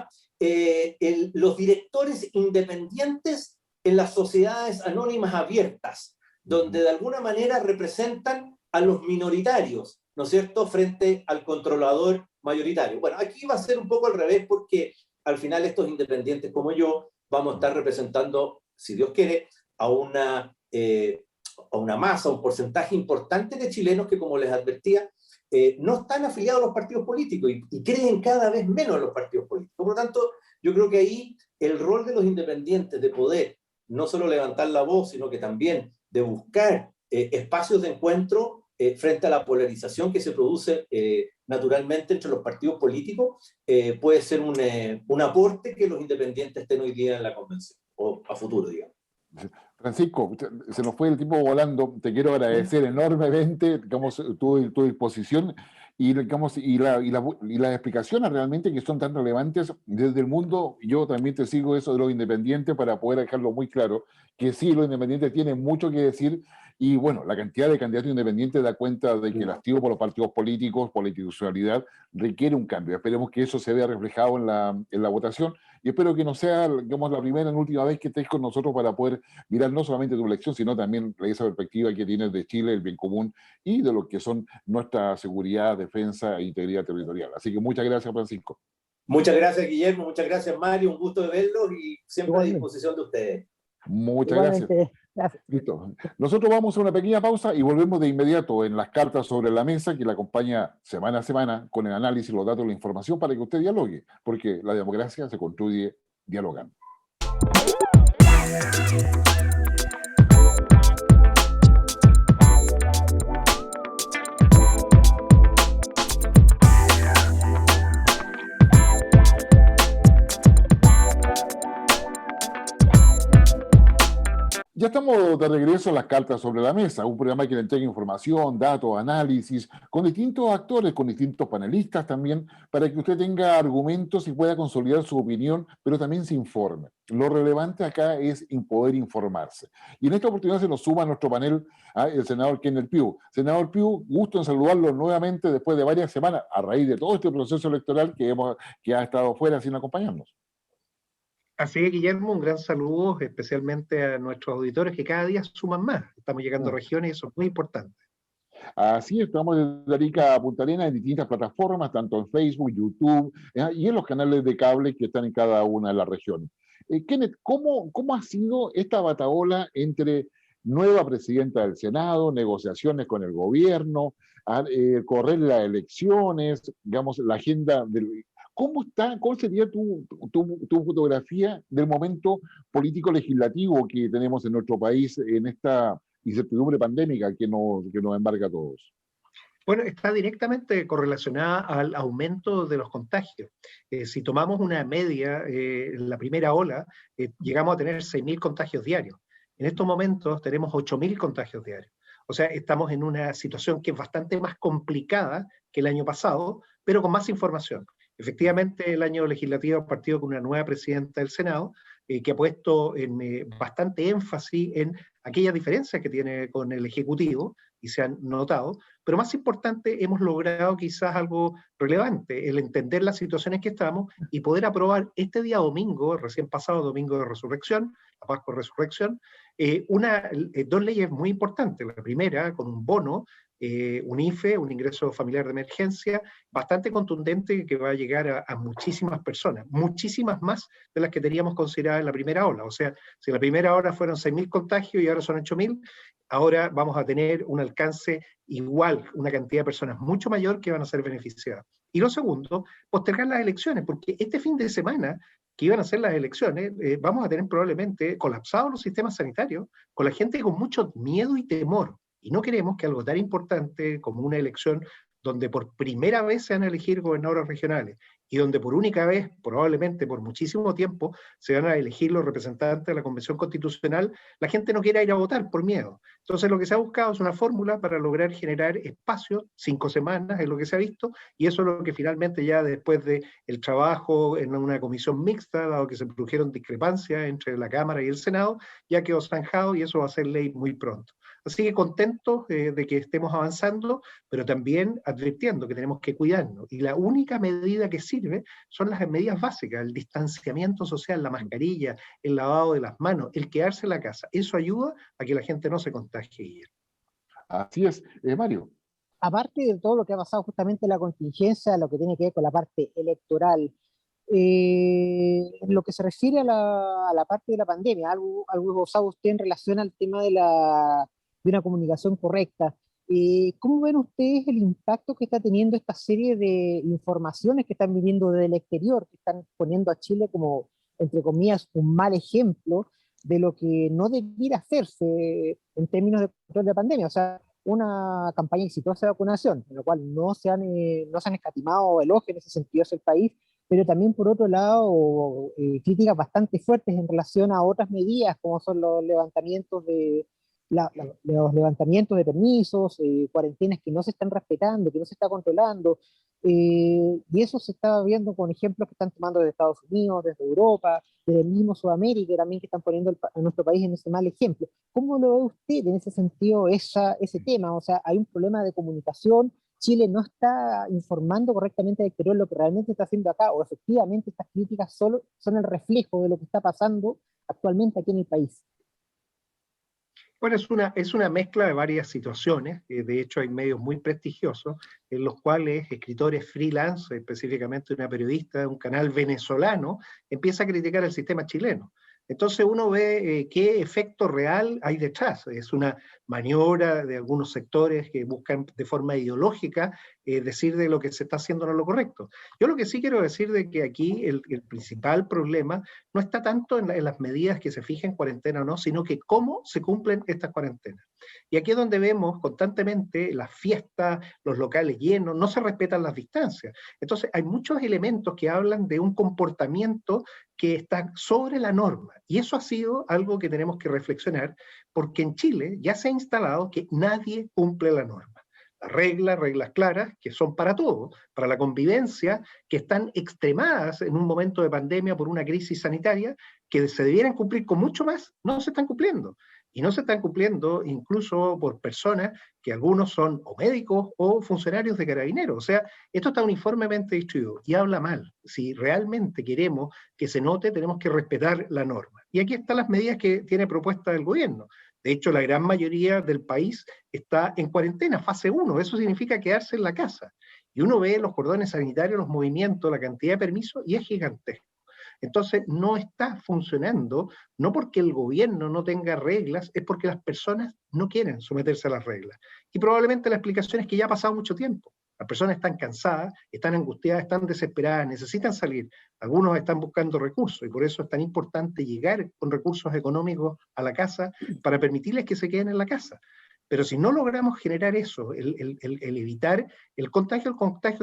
los directores independientes en las sociedades anónimas abiertas, donde de alguna manera representan a los minoritarios, ¿no es cierto?, frente al controlador mayoritario. Bueno, aquí va a ser un poco al revés, porque al final estos independientes como yo vamos a estar representando, si Dios quiere, a una masa, un porcentaje importante de chilenos que, como les advertía, no están afiliados a los partidos políticos y creen cada vez menos en los partidos políticos. Por lo tanto, yo creo que ahí el rol de los independientes de poder no solo levantar la voz, sino que también de buscar espacios de encuentro frente a la polarización que se produce naturalmente entre los partidos políticos, puede ser un aporte que los independientes estén hoy día en la convención, o a futuro, digamos. Francisco, se nos fue el tiempo volando. Te quiero agradecer enormemente, digamos, tu disposición y, digamos, y las explicaciones realmente que son tan relevantes desde el mundo. Yo también te sigo eso de los independientes para poder dejarlo muy claro, que sí, los independientes tienen mucho que decir. Y bueno, la cantidad de candidatos independientes da cuenta de que el hastío por los partidos políticos, por la institucionalidad, requiere un cambio. Esperemos que eso se vea reflejado en la votación, y espero que no sea, digamos, la primera y última vez que estés con nosotros para poder mirar no solamente tu elección, sino también esa perspectiva que tienes de Chile, el bien común y de lo que son nuestra seguridad, defensa e integridad territorial. Así que muchas gracias, Francisco. Muchas gracias, Guillermo. Muchas gracias, Mario. Un gusto de verlos y siempre a disposición de ustedes. Muchas gracias. Listo. Nosotros vamos a una pequeña pausa y volvemos de inmediato en las cartas sobre la mesa, que la acompaña semana a semana con el análisis, los datos, la información para que usted dialogue, porque la democracia se construye dialogando. Ya estamos de regreso a las cartas sobre la mesa, un programa que le entrega información, datos, análisis, con distintos actores, con distintos panelistas también, para que usted tenga argumentos y pueda consolidar su opinión, pero también se informe. Lo relevante acá es poder informarse. Y en esta oportunidad se nos suma a nuestro panel el senador Kenneth Pugh. Senador Pugh, gusto en saludarlo nuevamente después de varias semanas, a raíz de todo este proceso electoral que ha estado fuera sin acompañarnos. Así que, Guillermo, un gran saludo especialmente a nuestros auditores que cada día suman más. Estamos llegando a regiones y eso es muy importante. Así estamos desde Arica a Punta Arenas en distintas plataformas, tanto en Facebook, YouTube y en los canales de cable que están en cada una de las regiones. Kenneth, ¿cómo ha sido esta batahola entre nueva presidenta del Senado, negociaciones con el gobierno, correr las elecciones, digamos, la agenda del... ¿Cuál sería tu fotografía del momento político legislativo que tenemos en nuestro país en esta incertidumbre pandémica que nos embarga a todos? Bueno, está directamente correlacionada al aumento de los contagios. Si tomamos una media, en la primera ola, llegamos a tener 6.000 contagios diarios. En estos momentos tenemos 8.000 contagios diarios. O sea, estamos en una situación que es bastante más complicada que el año pasado, pero con más información. Efectivamente, el año legislativo ha partido con una nueva presidenta del Senado, que ha puesto bastante énfasis en aquellas diferencias que tiene con el Ejecutivo, y se han notado, pero más importante, hemos logrado quizás algo relevante, el entender las situaciones que estamos y poder aprobar este día domingo, recién pasado domingo de Resurrección, la Pascua de Resurrección, dos leyes muy importantes. La primera, con un bono, un IFE, un ingreso familiar de emergencia, bastante contundente que va a llegar a muchísimas personas, muchísimas más de las que teníamos consideradas en la primera ola. O sea, si en la primera ola fueron 6.000 contagios y ahora son 8.000, ahora vamos a tener un alcance igual, una cantidad de personas mucho mayor que van a ser beneficiadas. Y lo segundo, postergar las elecciones, porque este fin de semana que iban a ser las elecciones, vamos a tener probablemente colapsados los sistemas sanitarios, con la gente con mucho miedo y temor. Y no queremos que algo tan importante como una elección donde por primera vez se van a elegir gobernadores regionales y donde por única vez, probablemente por muchísimo tiempo, se van a elegir los representantes de la Convención Constitucional, la gente no quiera ir a votar por miedo. Entonces lo que se ha buscado es una fórmula para lograr generar espacio, 5 semanas es lo que se ha visto, y eso es lo que finalmente ya después del trabajo en una comisión mixta, dado que se produjeron discrepancias entre la Cámara y el Senado, ya quedó zanjado y eso va a ser ley muy pronto. Así que contentos de que estemos avanzando, pero también advirtiendo que tenemos que cuidarnos. Y la única medida que sirve son las medidas básicas, el distanciamiento social, la mascarilla, el lavado de las manos, el quedarse en la casa. Eso ayuda a que la gente no se contagie. Así es, Mario. Aparte de todo lo que ha pasado justamente en la contingencia, lo que tiene que ver con la parte electoral, en lo que se refiere a la parte de la pandemia, algo usado usted en relación al tema de una comunicación correcta. ¿Cómo ven ustedes el impacto que está teniendo esta serie de informaciones que están viniendo desde el exterior, que están poniendo a Chile como, entre comillas, un mal ejemplo de lo que no debiera hacerse en términos de control de la pandemia? O sea, una campaña exitosa de vacunación, en la cual no se han escatimado elogios en ese sentido hacia el país, pero también por otro lado críticas bastante fuertes en relación a otras medidas como son los levantamientos de permisos, cuarentenas que no se están respetando, que no se está controlando, y eso se está viendo con ejemplos que están tomando desde Estados Unidos, desde Europa, desde el mismo Sudamérica, también que están poniendo a nuestro país en ese mal ejemplo. ¿Cómo lo ve usted en ese sentido ese tema? O sea, hay un problema de comunicación, Chile no está informando correctamente al exterior lo que realmente está haciendo acá, o efectivamente estas críticas solo son el reflejo de lo que está pasando actualmente aquí en el país. Bueno, es una mezcla de varias situaciones. De hecho, hay medios muy prestigiosos en los cuales escritores freelance, específicamente una periodista de un canal venezolano, empieza a criticar el sistema chileno. Entonces uno ve qué efecto real hay detrás. Es una maniobra de algunos sectores que buscan de forma ideológica decir de lo que se está haciendo no es lo correcto. Yo lo que sí quiero decir de que aquí el principal problema no está tanto en las medidas que se fijen cuarentena o no, sino que cómo se cumplen estas cuarentenas. Y aquí es donde vemos constantemente las fiestas, los locales llenos, no se respetan las distancias. Entonces hay muchos elementos que hablan de un comportamiento que está sobre la norma. Y eso ha sido algo que tenemos que reflexionar, porque en Chile ya se ha instalado que nadie cumple la norma. Las reglas claras, que son para todos, para la convivencia, que están extremadas en un momento de pandemia por una crisis sanitaria, que se debieran cumplir con mucho más, no se están cumpliendo. Y no se están cumpliendo incluso por personas que algunos son o médicos o funcionarios de Carabineros. O sea, esto está uniformemente distribuido y habla mal. Si realmente queremos que se note, tenemos que respetar la norma. Y aquí están las medidas que tiene propuesta el gobierno. De hecho, la gran mayoría del país está en cuarentena, fase 1. Eso significa quedarse en la casa. Y uno ve los cordones sanitarios, los movimientos, la cantidad de permisos, y es gigantesco. Entonces, no está funcionando, no porque el gobierno no tenga reglas, es porque las personas no quieren someterse a las reglas. Y probablemente la explicación es que ya ha pasado mucho tiempo. Las personas están cansadas, están angustiadas, están desesperadas, necesitan salir. Algunos están buscando recursos y por eso es tan importante llegar con recursos económicos a la casa para permitirles que se queden en la casa. Pero si no logramos generar eso, el evitar el contagio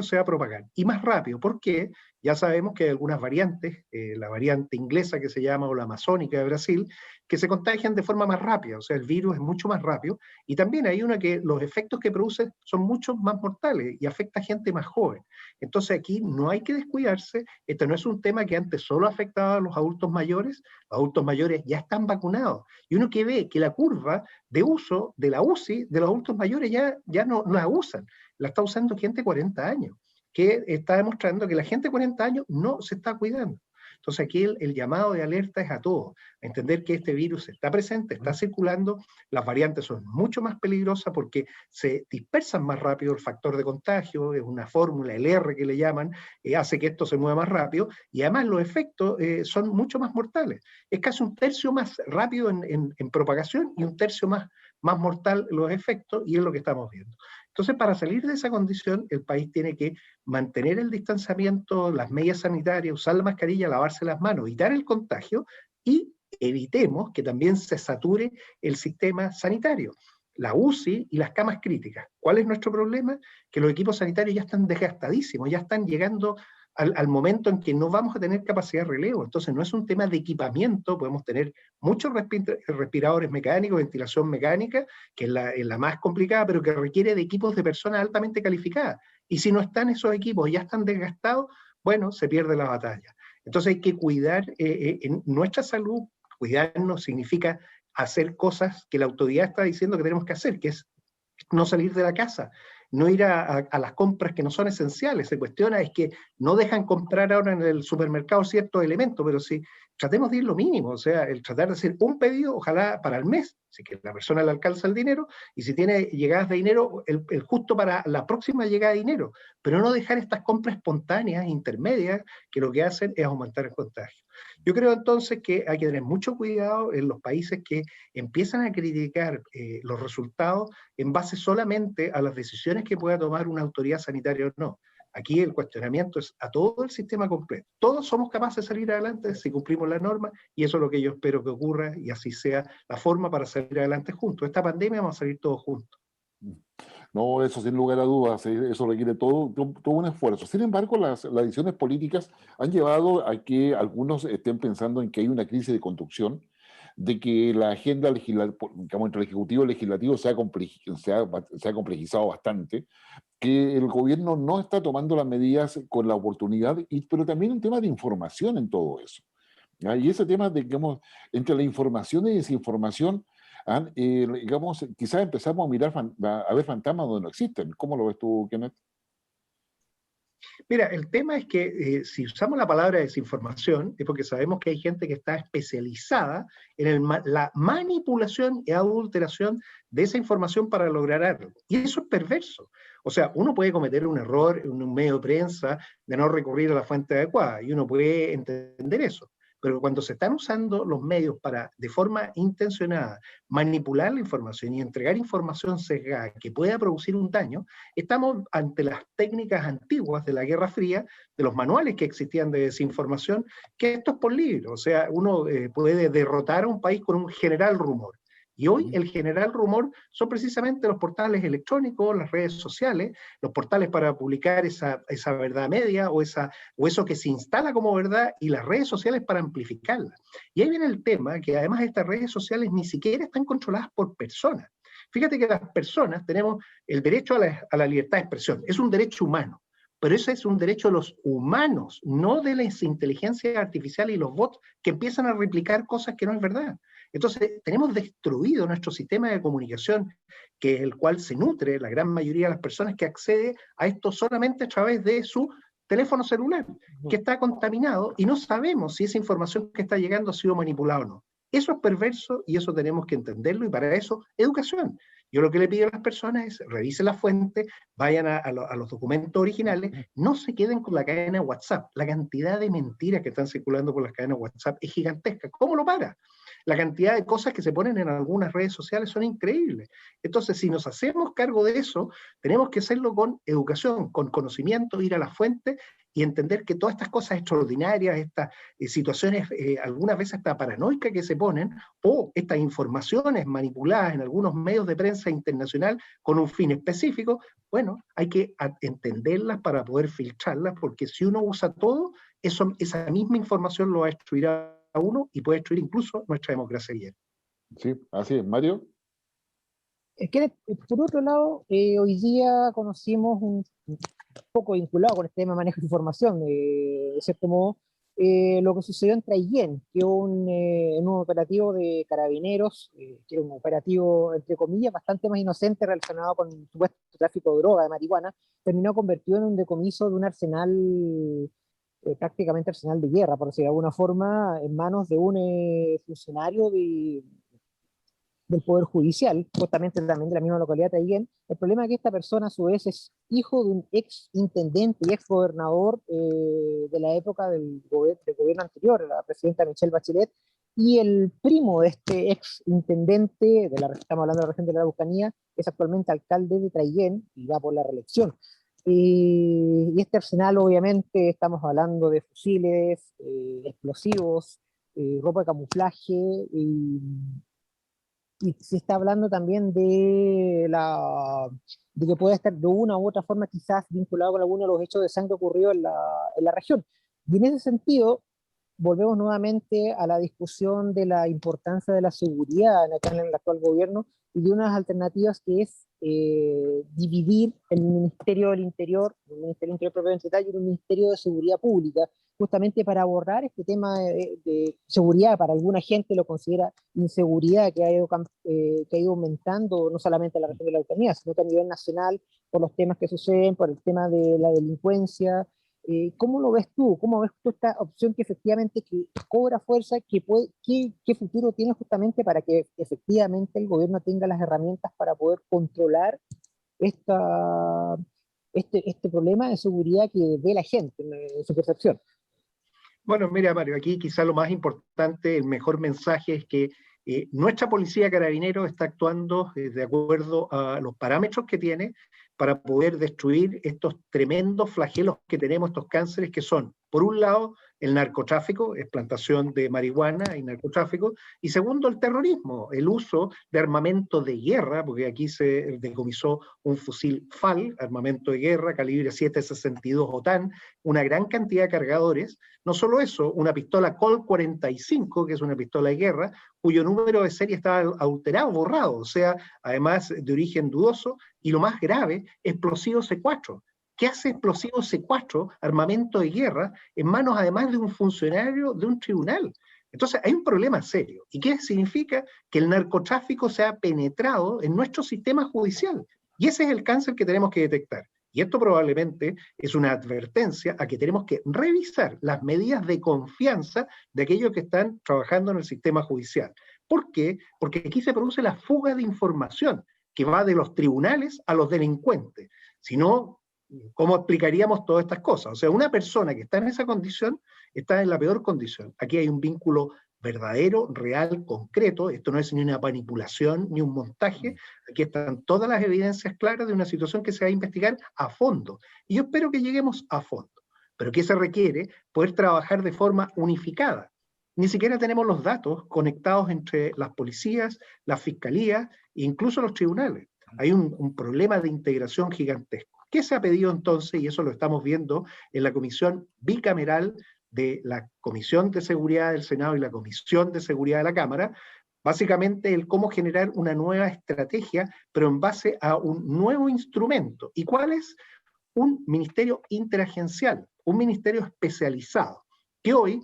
se va a propagar. Y más rápido, porque ya sabemos que hay algunas variantes, la variante inglesa que se llama o la amazónica de Brasil, que se contagian de forma más rápida, o sea, el virus es mucho más rápido, y también hay una que los efectos que produce son mucho más mortales y afecta a gente más joven. Entonces aquí no hay que descuidarse, este no es un tema que antes solo afectaba a los adultos mayores ya están vacunados, y uno que ve que la curva de uso de la UCI de los adultos mayores ya no la usan, la está usando gente de 40 años, que está demostrando que la gente de 40 años no se está cuidando. Entonces aquí el llamado de alerta es a todos, a entender que este virus está presente, está circulando, las variantes son mucho más peligrosas porque se dispersan más rápido el factor de contagio, es una fórmula, el R que le llaman, hace que esto se mueva más rápido, y además los efectos son mucho más mortales. Es casi un tercio más rápido en propagación y un tercio más mortal los efectos, y es lo que estamos viendo. Entonces, para salir de esa condición, el país tiene que mantener el distanciamiento, las medidas sanitarias, usar la mascarilla, lavarse las manos, evitar el contagio y evitemos que también se sature el sistema sanitario, la UCI y las camas críticas. ¿Cuál es nuestro problema? Que los equipos sanitarios ya están desgastadísimos, ya están llegando al momento en que no vamos a tener capacidad de relevo. Entonces no es un tema de equipamiento, podemos tener muchos respiradores mecánicos, ventilación mecánica, que es la más complicada, pero que requiere de equipos de personas altamente calificadas. Y si no están esos equipos, ya están desgastados, bueno, se pierde la batalla. Entonces hay que cuidar en nuestra salud. Cuidarnos significa hacer cosas que la autoridad está diciendo que tenemos que hacer, que es no salir de la casa, no ir a las compras que no son esenciales. Se cuestiona es que no dejan comprar ahora en el supermercado ciertos elementos, pero sí, tratemos de ir lo mínimo, o sea, el tratar de hacer un pedido, ojalá para el mes, si que la persona le alcanza el dinero, y si tiene llegadas de dinero, el justo para la próxima llegada de dinero, pero no dejar estas compras espontáneas, intermedias, que lo que hacen es aumentar el contagio. Yo creo entonces que hay que tener mucho cuidado en los países que empiezan a criticar los resultados en base solamente a las decisiones que pueda tomar una autoridad sanitaria o no. Aquí el cuestionamiento es a todo el sistema completo. Todos somos capaces de salir adelante si cumplimos la norma, y eso es lo que yo espero que ocurra y así sea la forma para salir adelante juntos. Esta pandemia vamos a salir todos juntos. No, eso sin lugar a dudas, eso requiere todo un esfuerzo. Sin embargo, las decisiones políticas han llevado a que algunos estén pensando en que hay una crisis de conducción, de que la agenda legislativa, digamos, entre el Ejecutivo y el Legislativo se ha complejizado bastante, que el gobierno no está tomando las medidas con la oportunidad, pero también un tema de información en todo eso. ¿Ya? Y ese tema, digamos, entre la información y desinformación, digamos, quizás empezamos a mirar, a ver fantasmas donde no existen. ¿Cómo lo ves tú, Kenneth? Mira, el tema es que si usamos la palabra desinformación es porque sabemos que hay gente que está especializada en la manipulación y adulteración de esa información para lograr algo. Y eso es perverso. O sea, uno puede cometer un error en un medio de prensa de no recurrir a la fuente adecuada, y uno puede entender eso. Pero cuando se están usando los medios para, de forma intencionada, manipular la información y entregar información sesgada que pueda producir un daño, estamos ante las técnicas antiguas de la Guerra Fría, de los manuales que existían de desinformación, que esto es por libro. O sea, uno puede derrotar a un país con un general rumor. Y hoy el general rumor son precisamente los portales electrónicos, las redes sociales, los portales para publicar esa verdad media o eso que se instala como verdad, y las redes sociales para amplificarla. Y ahí viene el tema, que además estas redes sociales ni siquiera están controladas por personas. Fíjate que las personas tenemos el derecho a la libertad de expresión, es un derecho humano. Pero ese es un derecho de los humanos, no de las inteligencias artificiales y los bots que empiezan a replicar cosas que no es verdad. Entonces, tenemos destruido nuestro sistema de comunicación, que es el cual se nutre la gran mayoría de las personas que accede a esto solamente a través de su teléfono celular, que está contaminado y no sabemos si esa información que está llegando ha sido manipulada o no. Eso es perverso y eso tenemos que entenderlo, y para eso, educación. Yo lo que le pido a las personas es revisen la fuente, vayan a los documentos originales, no se queden con la cadena WhatsApp. La cantidad de mentiras que están circulando por las cadenas WhatsApp es gigantesca. ¿Cómo lo para? La cantidad de cosas que se ponen en algunas redes sociales son increíbles. Entonces, si nos hacemos cargo de eso, tenemos que hacerlo con educación, con conocimiento, ir a la fuente y entender que todas estas cosas extraordinarias, estas situaciones algunas veces hasta paranoicas que se ponen, o estas informaciones manipuladas en algunos medios de prensa internacional con un fin específico, bueno, hay que entenderlas para poder filtrarlas, porque si uno usa todo, esa misma información lo va a destruir a uno y puede destruir incluso nuestra democracia ayer. Sí, así es. Mario. Es que, por otro lado, hoy día conocimos un poco vinculado con este tema de manejo de información, de cierto modo, lo que sucedió en Traillén, que en un operativo de carabineros, que era un operativo, entre comillas, bastante más inocente relacionado con el supuesto tráfico de droga, de marihuana, terminó convertido en un decomiso de un arsenal, prácticamente arsenal de guerra, por decirlo de alguna forma, en manos de un funcionario del Poder Judicial, justamente también de la misma localidad de Traillén. El problema es que esta persona a su vez es hijo de un ex intendente y ex gobernador de la época del gobierno anterior, la presidenta Michelle Bachelet, y el primo de este ex intendente, estamos hablando de la región de la Araucanía, es actualmente alcalde de Traillén y va por la reelección. Y este arsenal, obviamente, estamos hablando de fusiles, explosivos, ropa de camuflaje, y se está hablando también de que puede estar de una u otra forma quizás vinculado con alguno de los hechos de sangre ocurridos en la región. Y en ese sentido, volvemos nuevamente a la discusión de la importancia de la seguridad acá en el actual gobierno y de unas alternativas que es dividir el Ministerio del Interior, el Ministerio del Interior propiamente tal, y el Ministerio de Seguridad Pública, justamente para abordar este tema de seguridad. Para alguna gente lo considera inseguridad que ha ido aumentando no solamente en la región de la Araucanía, sino que a nivel nacional, por los temas que suceden, por el tema de la delincuencia. ¿Cómo lo ves tú? ¿Cómo ves tú esta opción que efectivamente que cobra fuerza, qué futuro tiene justamente para que efectivamente el gobierno tenga las herramientas para poder controlar este problema de seguridad que ve la gente en su percepción? Bueno, mira, Mario, aquí quizá lo más importante, el mejor mensaje es que nuestra policía carabinero está actuando de acuerdo a los parámetros que tiene para poder destruir estos tremendos flagelos que tenemos, estos cánceres que son, por un lado, el narcotráfico, es plantación de marihuana y narcotráfico, y segundo, el terrorismo, el uso de armamento de guerra, porque aquí se decomisó un fusil FAL, armamento de guerra, calibre 7.62 OTAN, una gran cantidad de cargadores. No solo eso, una pistola Colt 45, que es una pistola de guerra, cuyo número de serie estaba alterado, borrado, o sea, además de origen dudoso, y lo más grave, explosivo C4. ¿Qué hace explosivo C4, armamento de guerra, en manos además de un funcionario de un tribunal? Entonces hay un problema serio. ¿Y qué significa? Que el narcotráfico se ha penetrado en nuestro sistema judicial. Y ese es el cáncer que tenemos que detectar. Y esto probablemente es una advertencia a que tenemos que revisar las medidas de confianza de aquellos que están trabajando en el sistema judicial. ¿Por qué? Porque aquí se produce la fuga de información que va de los tribunales a los delincuentes. Si no, ¿cómo explicaríamos todas estas cosas? O sea, una persona que está en esa condición está en la peor condición. Aquí hay un vínculo verdadero, real, concreto. Esto no es ni una manipulación ni un montaje. Aquí están todas las evidencias claras de una situación que se va a investigar a fondo. Y yo espero que lleguemos a fondo. Pero ¿qué se requiere? Poder trabajar de forma unificada. Ni siquiera tenemos los datos conectados entre las policías, las fiscalías e incluso los tribunales. Hay un problema de integración gigantesco. ¿Qué se ha pedido entonces? Y eso lo estamos viendo en la comisión bicameral de la Comisión de Seguridad del Senado y la Comisión de Seguridad de la Cámara, básicamente el cómo generar una nueva estrategia, pero en base a un nuevo instrumento. ¿Y cuál es? Un ministerio interagencial, un ministerio especializado, que hoy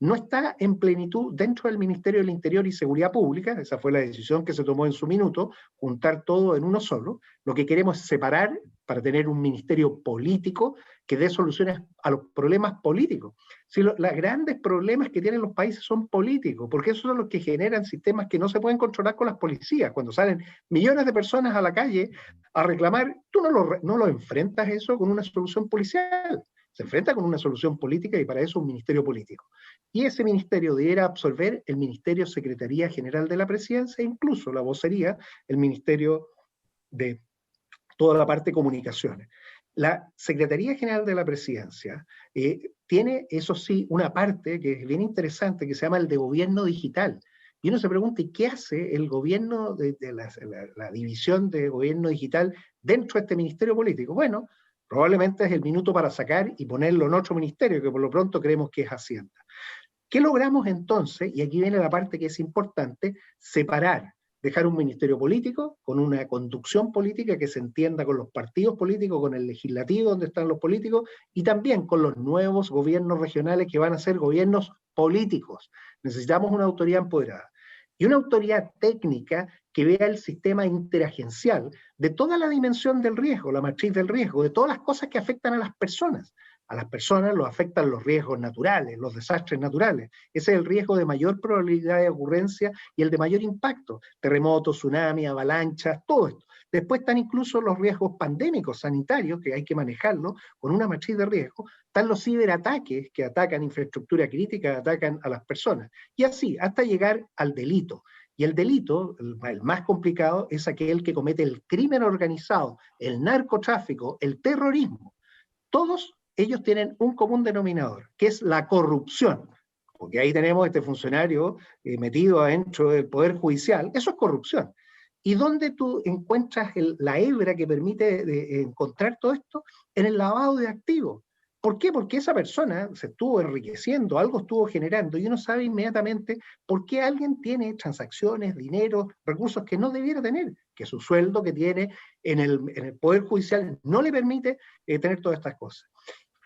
no está en plenitud dentro del Ministerio del Interior y Seguridad Pública. Esa fue la decisión que se tomó en su minuto, juntar todo en uno solo. Lo que queremos es separar para tener un ministerio político que dé soluciones a los problemas políticos. Si los grandes problemas que tienen los países son políticos, porque esos son los que generan sistemas que no se pueden controlar con las policías. Cuando salen millones de personas a la calle a reclamar, tú no lo enfrentas eso con una solución policial. Se enfrenta con una solución política y para eso un ministerio político. Y ese ministerio debiera absorber el Ministerio Secretaría General de la Presidencia e incluso la vocería, el Ministerio de toda la parte de comunicaciones. La Secretaría General de la Presidencia tiene, eso sí, una parte que es bien interesante que se llama el de gobierno digital. Y uno se pregunta, ¿y qué hace el gobierno de la división de gobierno digital dentro de este ministerio político? Bueno, probablemente es el minuto para sacar y ponerlo en otro ministerio, que por lo pronto creemos que es Hacienda. ¿Qué logramos entonces? Y aquí viene la parte que es importante, separar, dejar un ministerio político con una conducción política que se entienda con los partidos políticos, con el legislativo donde están los políticos y también con los nuevos gobiernos regionales que van a ser gobiernos políticos. Necesitamos una autoridad empoderada y una autoridad técnica que vea el sistema interagencial de toda la dimensión del riesgo, la matriz del riesgo, de todas las cosas que afectan a las personas. A las personas los afectan los riesgos naturales, los desastres naturales. Ese es el riesgo de mayor probabilidad de ocurrencia y el de mayor impacto. Terremotos, tsunamis, avalanchas, todo esto. Después están incluso los riesgos pandémicos, sanitarios, que hay que manejarlo con una matriz de riesgo. Están los ciberataques que atacan infraestructura crítica, atacan a las personas. Y así, hasta llegar al delito. Y el delito, el más complicado, es aquel que comete el crimen organizado, el narcotráfico, el terrorismo. Todos ellos tienen un común denominador, que es la corrupción. Porque ahí tenemos este funcionario metido adentro del Poder Judicial. Eso es corrupción. ¿Y dónde tú encuentras la hebra que permite encontrar todo esto? En el lavado de activos. ¿Por qué? Porque esa persona se estuvo enriqueciendo, algo estuvo generando, y uno sabe inmediatamente por qué alguien tiene transacciones, dinero, recursos que no debiera tener, que su sueldo que tiene en el Poder Judicial no le permite tener todas estas cosas.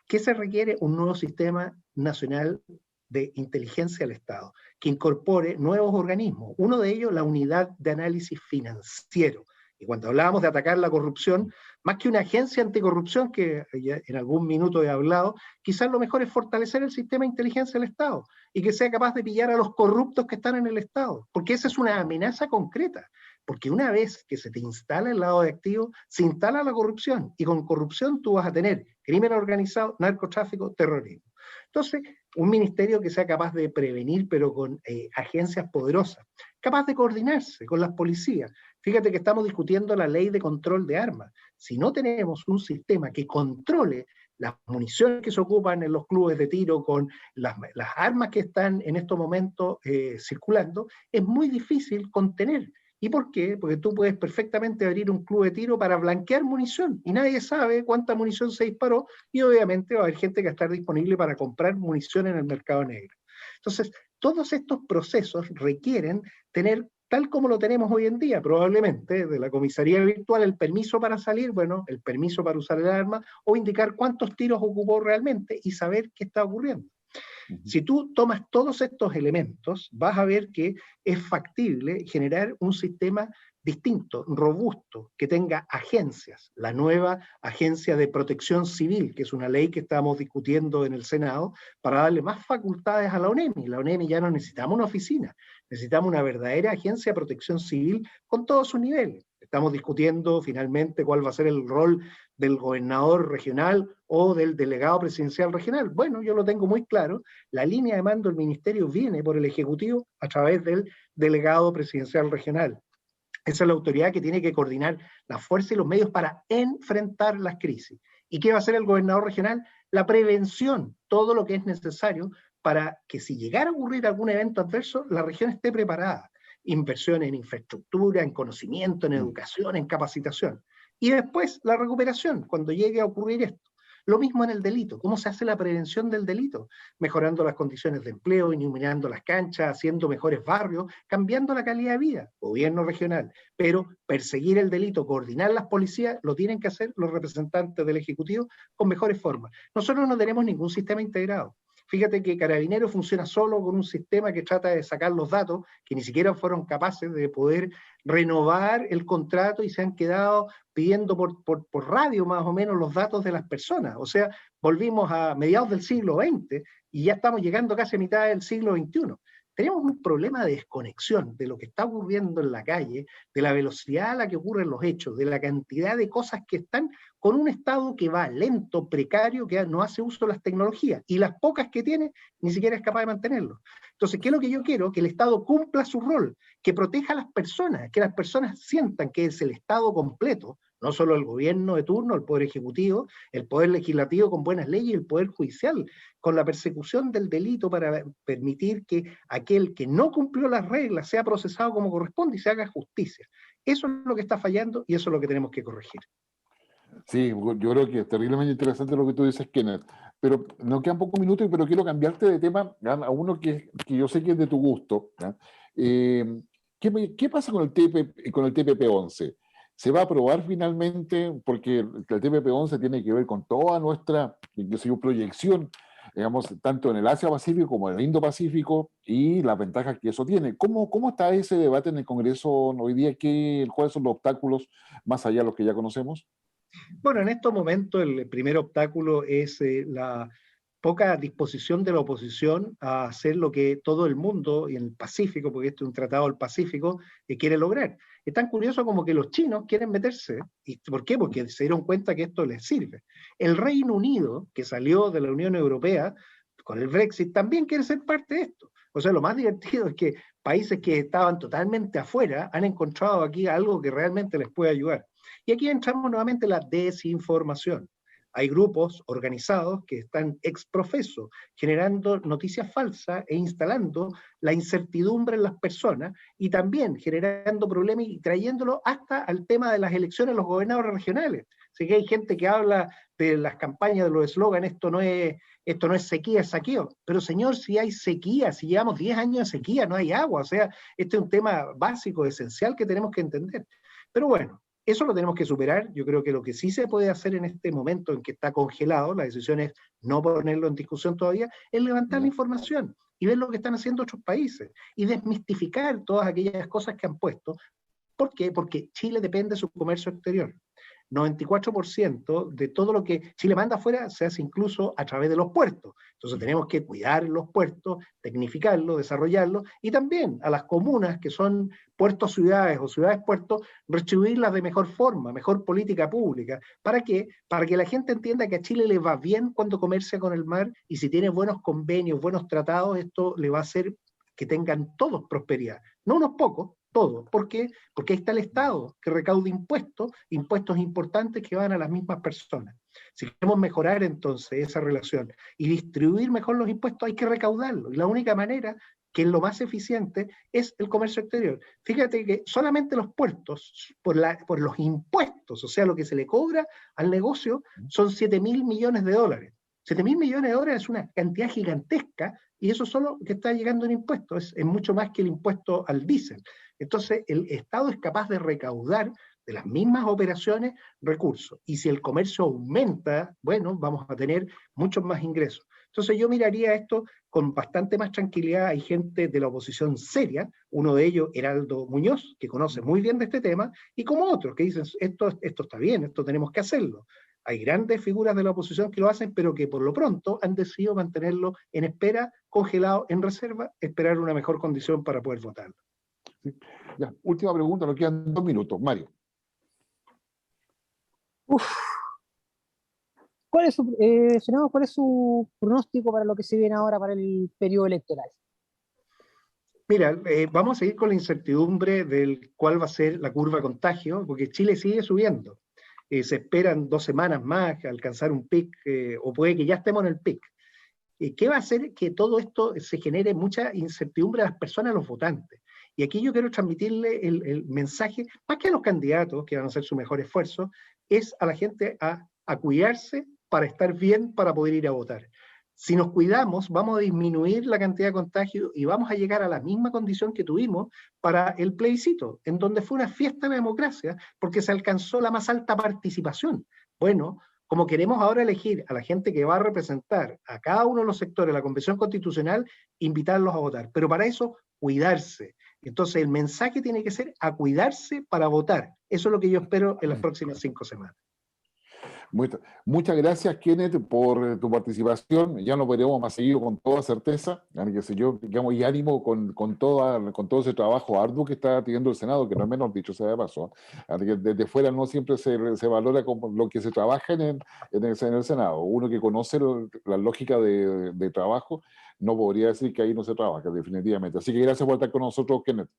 ¿Qué se requiere? Un nuevo sistema nacional de inteligencia del Estado, que incorpore nuevos organismos. Uno de ellos, la Unidad de Análisis Financiero. Y cuando hablábamos de atacar la corrupción, más que una agencia anticorrupción, que ya en algún minuto he hablado, quizás lo mejor es fortalecer el sistema de inteligencia del Estado y que sea capaz de pillar a los corruptos que están en el Estado, porque esa es una amenaza concreta. Porque una vez que se te instala el lado de activos, se instala la corrupción, y con corrupción tú vas a tener crimen organizado, narcotráfico, terrorismo. Entonces, un ministerio que sea capaz de prevenir, pero con agencias poderosas, capaz de coordinarse con las policías. Fíjate que estamos discutiendo la ley de control de armas. Si no tenemos un sistema que controle las municiones que se ocupan en los clubes de tiro con las armas que están en estos momentos circulando, es muy difícil contener. ¿Y por qué? Porque tú puedes perfectamente abrir un club de tiro para blanquear munición y nadie sabe cuánta munición se disparó y obviamente va a haber gente que va a estar disponible para comprar munición en el mercado negro. Entonces, todos estos procesos requieren tener, tal como lo tenemos hoy en día, probablemente, de la comisaría virtual, el permiso para salir, bueno, el permiso para usar el arma, o indicar cuántos tiros ocupó realmente y saber qué está ocurriendo. Si tú tomas todos estos elementos, vas a ver que es factible generar un sistema distinto, robusto, que tenga agencias. La nueva Agencia de Protección Civil, que es una ley que estamos discutiendo en el Senado, para darle más facultades a la ONEMI. La ONEMI ya no necesitamos una oficina, necesitamos una verdadera agencia de protección civil con todos sus niveles. Estamos discutiendo finalmente cuál va a ser el rol del gobernador regional o del delegado presidencial regional. Bueno, yo lo tengo muy claro. La línea de mando del ministerio viene por el Ejecutivo a través del delegado presidencial regional. Esa es la autoridad que tiene que coordinar la fuerza y los medios para enfrentar las crisis. ¿Y qué va a hacer el gobernador regional? La prevención, todo lo que es necesario para que si llegara a ocurrir algún evento adverso, la región esté preparada. Inversión en infraestructura, en conocimiento, en educación, en capacitación. Y después la recuperación, cuando llegue a ocurrir esto. Lo mismo en el delito. ¿Cómo se hace la prevención del delito? Mejorando las condiciones de empleo, iluminando las canchas, haciendo mejores barrios, cambiando la calidad de vida, gobierno regional. Pero perseguir el delito, coordinar las policías, lo tienen que hacer los representantes del Ejecutivo con mejores formas. Nosotros no tenemos ningún sistema integrado. Fíjate que Carabineros funciona solo con un sistema que trata de sacar los datos, que ni siquiera fueron capaces de poder renovar el contrato y se han quedado pidiendo por radio más o menos los datos de las personas. O sea, volvimos a mediados del siglo XX y ya estamos llegando casi a mitad del siglo XXI. Tenemos un problema de desconexión de lo que está ocurriendo en la calle, de la velocidad a la que ocurren los hechos, de la cantidad de cosas que están con un Estado que va lento, precario, que no hace uso de las tecnologías, y las pocas que tiene ni siquiera es capaz de mantenerlo. Entonces, ¿qué es lo que yo quiero? Que el Estado cumpla su rol, que proteja a las personas, que las personas sientan que es el Estado completo, no solo el gobierno de turno, el poder ejecutivo, el poder legislativo con buenas leyes y el poder judicial, con la persecución del delito para permitir que aquel que no cumplió las reglas sea procesado como corresponde y se haga justicia. Eso es lo que está fallando y eso es lo que tenemos que corregir. Sí, yo creo que es terriblemente interesante lo que tú dices, Kenneth. Pero nos quedan pocos minutos, pero quiero cambiarte de tema a uno que yo sé que es de tu gusto. ¿Qué pasa con el TPP-11? ¿Se va a aprobar finalmente? Porque el TPP-11 tiene que ver con toda nuestra proyección, digamos, tanto en el Asia-Pacífico como en el Indo-Pacífico y las ventajas que eso tiene. ¿Cómo está ese debate en el Congreso hoy día? ¿Cuáles son los obstáculos más allá de los que ya conocemos? Bueno, en estos momentos el primer obstáculo es la poca disposición de la oposición a hacer lo que todo el mundo, y en el Pacífico, porque este es un tratado del Pacífico, quiere lograr. Es tan curioso como que los chinos quieren meterse. ¿Y por qué? Porque se dieron cuenta que esto les sirve. El Reino Unido, que salió de la Unión Europea con el Brexit, también quiere ser parte de esto. O sea, lo más divertido es que países que estaban totalmente afuera han encontrado aquí algo que realmente les puede ayudar. Y aquí entramos nuevamente en la desinformación. Hay grupos organizados que están ex profeso generando noticias falsas e instalando la incertidumbre en las personas y también generando problemas y trayéndolo hasta al tema de las elecciones de los gobernadores regionales. Así que hay gente que habla de las campañas, de los eslogans, esto no es sequía, es saqueo. Pero señor, si hay sequía, si llevamos 10 años de sequía, no hay agua. O sea, este es un tema básico, esencial que tenemos que entender. Pero bueno, eso lo tenemos que superar. Yo creo que lo que sí se puede hacer en este momento en que está congelado, la decisión es no ponerlo en discusión todavía, es levantar la información y ver lo que están haciendo otros países y desmistificar todas aquellas cosas que han puesto. ¿Por qué? Porque Chile depende de su comercio exterior. 94% de todo lo que Chile manda afuera se hace incluso a través de los puertos. Entonces tenemos que cuidar los puertos, tecnificarlos, desarrollarlos, y también a las comunas que son puertos ciudades o ciudades puertos, retribuirlas de mejor forma, mejor política pública. ¿Para qué? Para que la gente entienda que a Chile le va bien cuando comercia con el mar, y si tiene buenos convenios, buenos tratados, esto le va a hacer que tengan todos prosperidad, no unos pocos, todos. ¿Por qué? Porque ahí está el Estado, que recauda impuestos importantes que van a las mismas personas. Si queremos mejorar entonces esa relación y distribuir mejor los impuestos, hay que recaudarlos. Y la única manera, que es lo más eficiente, es el comercio exterior. Fíjate que solamente los puertos, por los impuestos, o sea, lo que se le cobra al negocio, son 7.000 millones de dólares. 7.000 millones de dólares es una cantidad gigantesca, y eso solo que está llegando en impuestos, es mucho más que el impuesto al diésel. Entonces, el Estado es capaz de recaudar de las mismas operaciones recursos. Y si el comercio aumenta, bueno, vamos a tener muchos más ingresos. Entonces yo miraría esto con bastante más tranquilidad. Hay gente de la oposición seria, uno de ellos, Heraldo Muñoz, que conoce muy bien de este tema, y como otros que dicen, esto está bien, esto tenemos que hacerlo. Hay grandes figuras de la oposición que lo hacen, pero que por lo pronto han decidido mantenerlo en espera, congelado, en reserva, esperar una mejor condición para poder votarlo. Sí. Ya, última pregunta, nos quedan 2 minutos. Mario. Senador, ¿cuál es su pronóstico para lo que se viene ahora para el periodo electoral? Mira, vamos a seguir con la incertidumbre del cuál va a ser la curva de contagio, porque Chile sigue subiendo. Se esperan 2 semanas más alcanzar un pic, o puede que ya estemos en el pic. ¿Qué va a hacer que todo esto se genere mucha incertidumbre a las personas, a los votantes? Y aquí yo quiero transmitirle el mensaje, más que a los candidatos, que van a hacer su mejor esfuerzo, es a la gente a cuidarse para estar bien, para poder ir a votar. Si nos cuidamos, vamos a disminuir la cantidad de contagios y vamos a llegar a la misma condición que tuvimos para el plebiscito, en donde fue una fiesta de la democracia, porque se alcanzó la más alta participación. Bueno, como queremos ahora elegir a la gente que va a representar a cada uno de los sectores de la Convención Constitucional, invitarlos a votar. Pero para eso, cuidarse. Entonces, el mensaje tiene que ser a cuidarse para votar. Eso es lo que yo espero en las próximas 5 semanas. Muchas gracias, Kenneth, por tu participación. Ya nos veremos más seguido con toda certeza, qué sé yo, digamos, y ánimo con todo ese trabajo arduo que está teniendo el Senado, que no es menos dicho sea de paso. Así que desde fuera no siempre se valora como lo que se trabaja en el Senado. Uno que conoce la lógica de trabajo no podría decir que ahí no se trabaja, definitivamente. Así que gracias por estar con nosotros, Kenneth.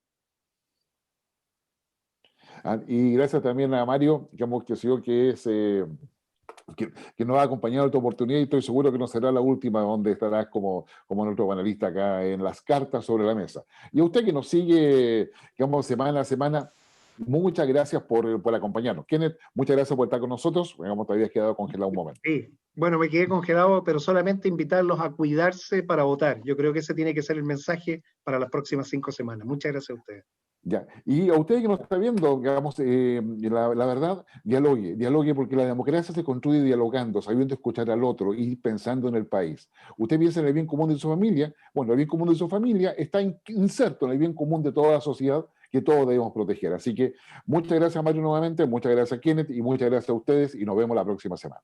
Y gracias también a Mario, digamos, que sé que es... que nos ha acompañado en esta oportunidad y estoy seguro que no será la última donde estarás como nuestro panelista acá en las cartas sobre la mesa. Y a usted que nos sigue, digamos, semana a semana, muchas gracias por acompañarnos. Kenneth, muchas gracias por estar con nosotros. Digamos, te habías quedado congelado un momento. Sí, bueno, me quedé congelado, pero solamente invitarlos a cuidarse para votar. Yo creo que ese tiene que ser el mensaje para las próximas 5 semanas. Muchas gracias a ustedes. Ya. Y a usted que nos está viendo, digamos, la verdad, dialogue, porque la democracia se construye dialogando, sabiendo escuchar al otro y pensando en el país. Usted piensa en el bien común de su familia, bueno, el bien común de su familia está inserto en el bien común de toda la sociedad que todos debemos proteger. Así que muchas gracias, Mario, nuevamente, muchas gracias, Kenneth, y muchas gracias a ustedes, y nos vemos la próxima semana.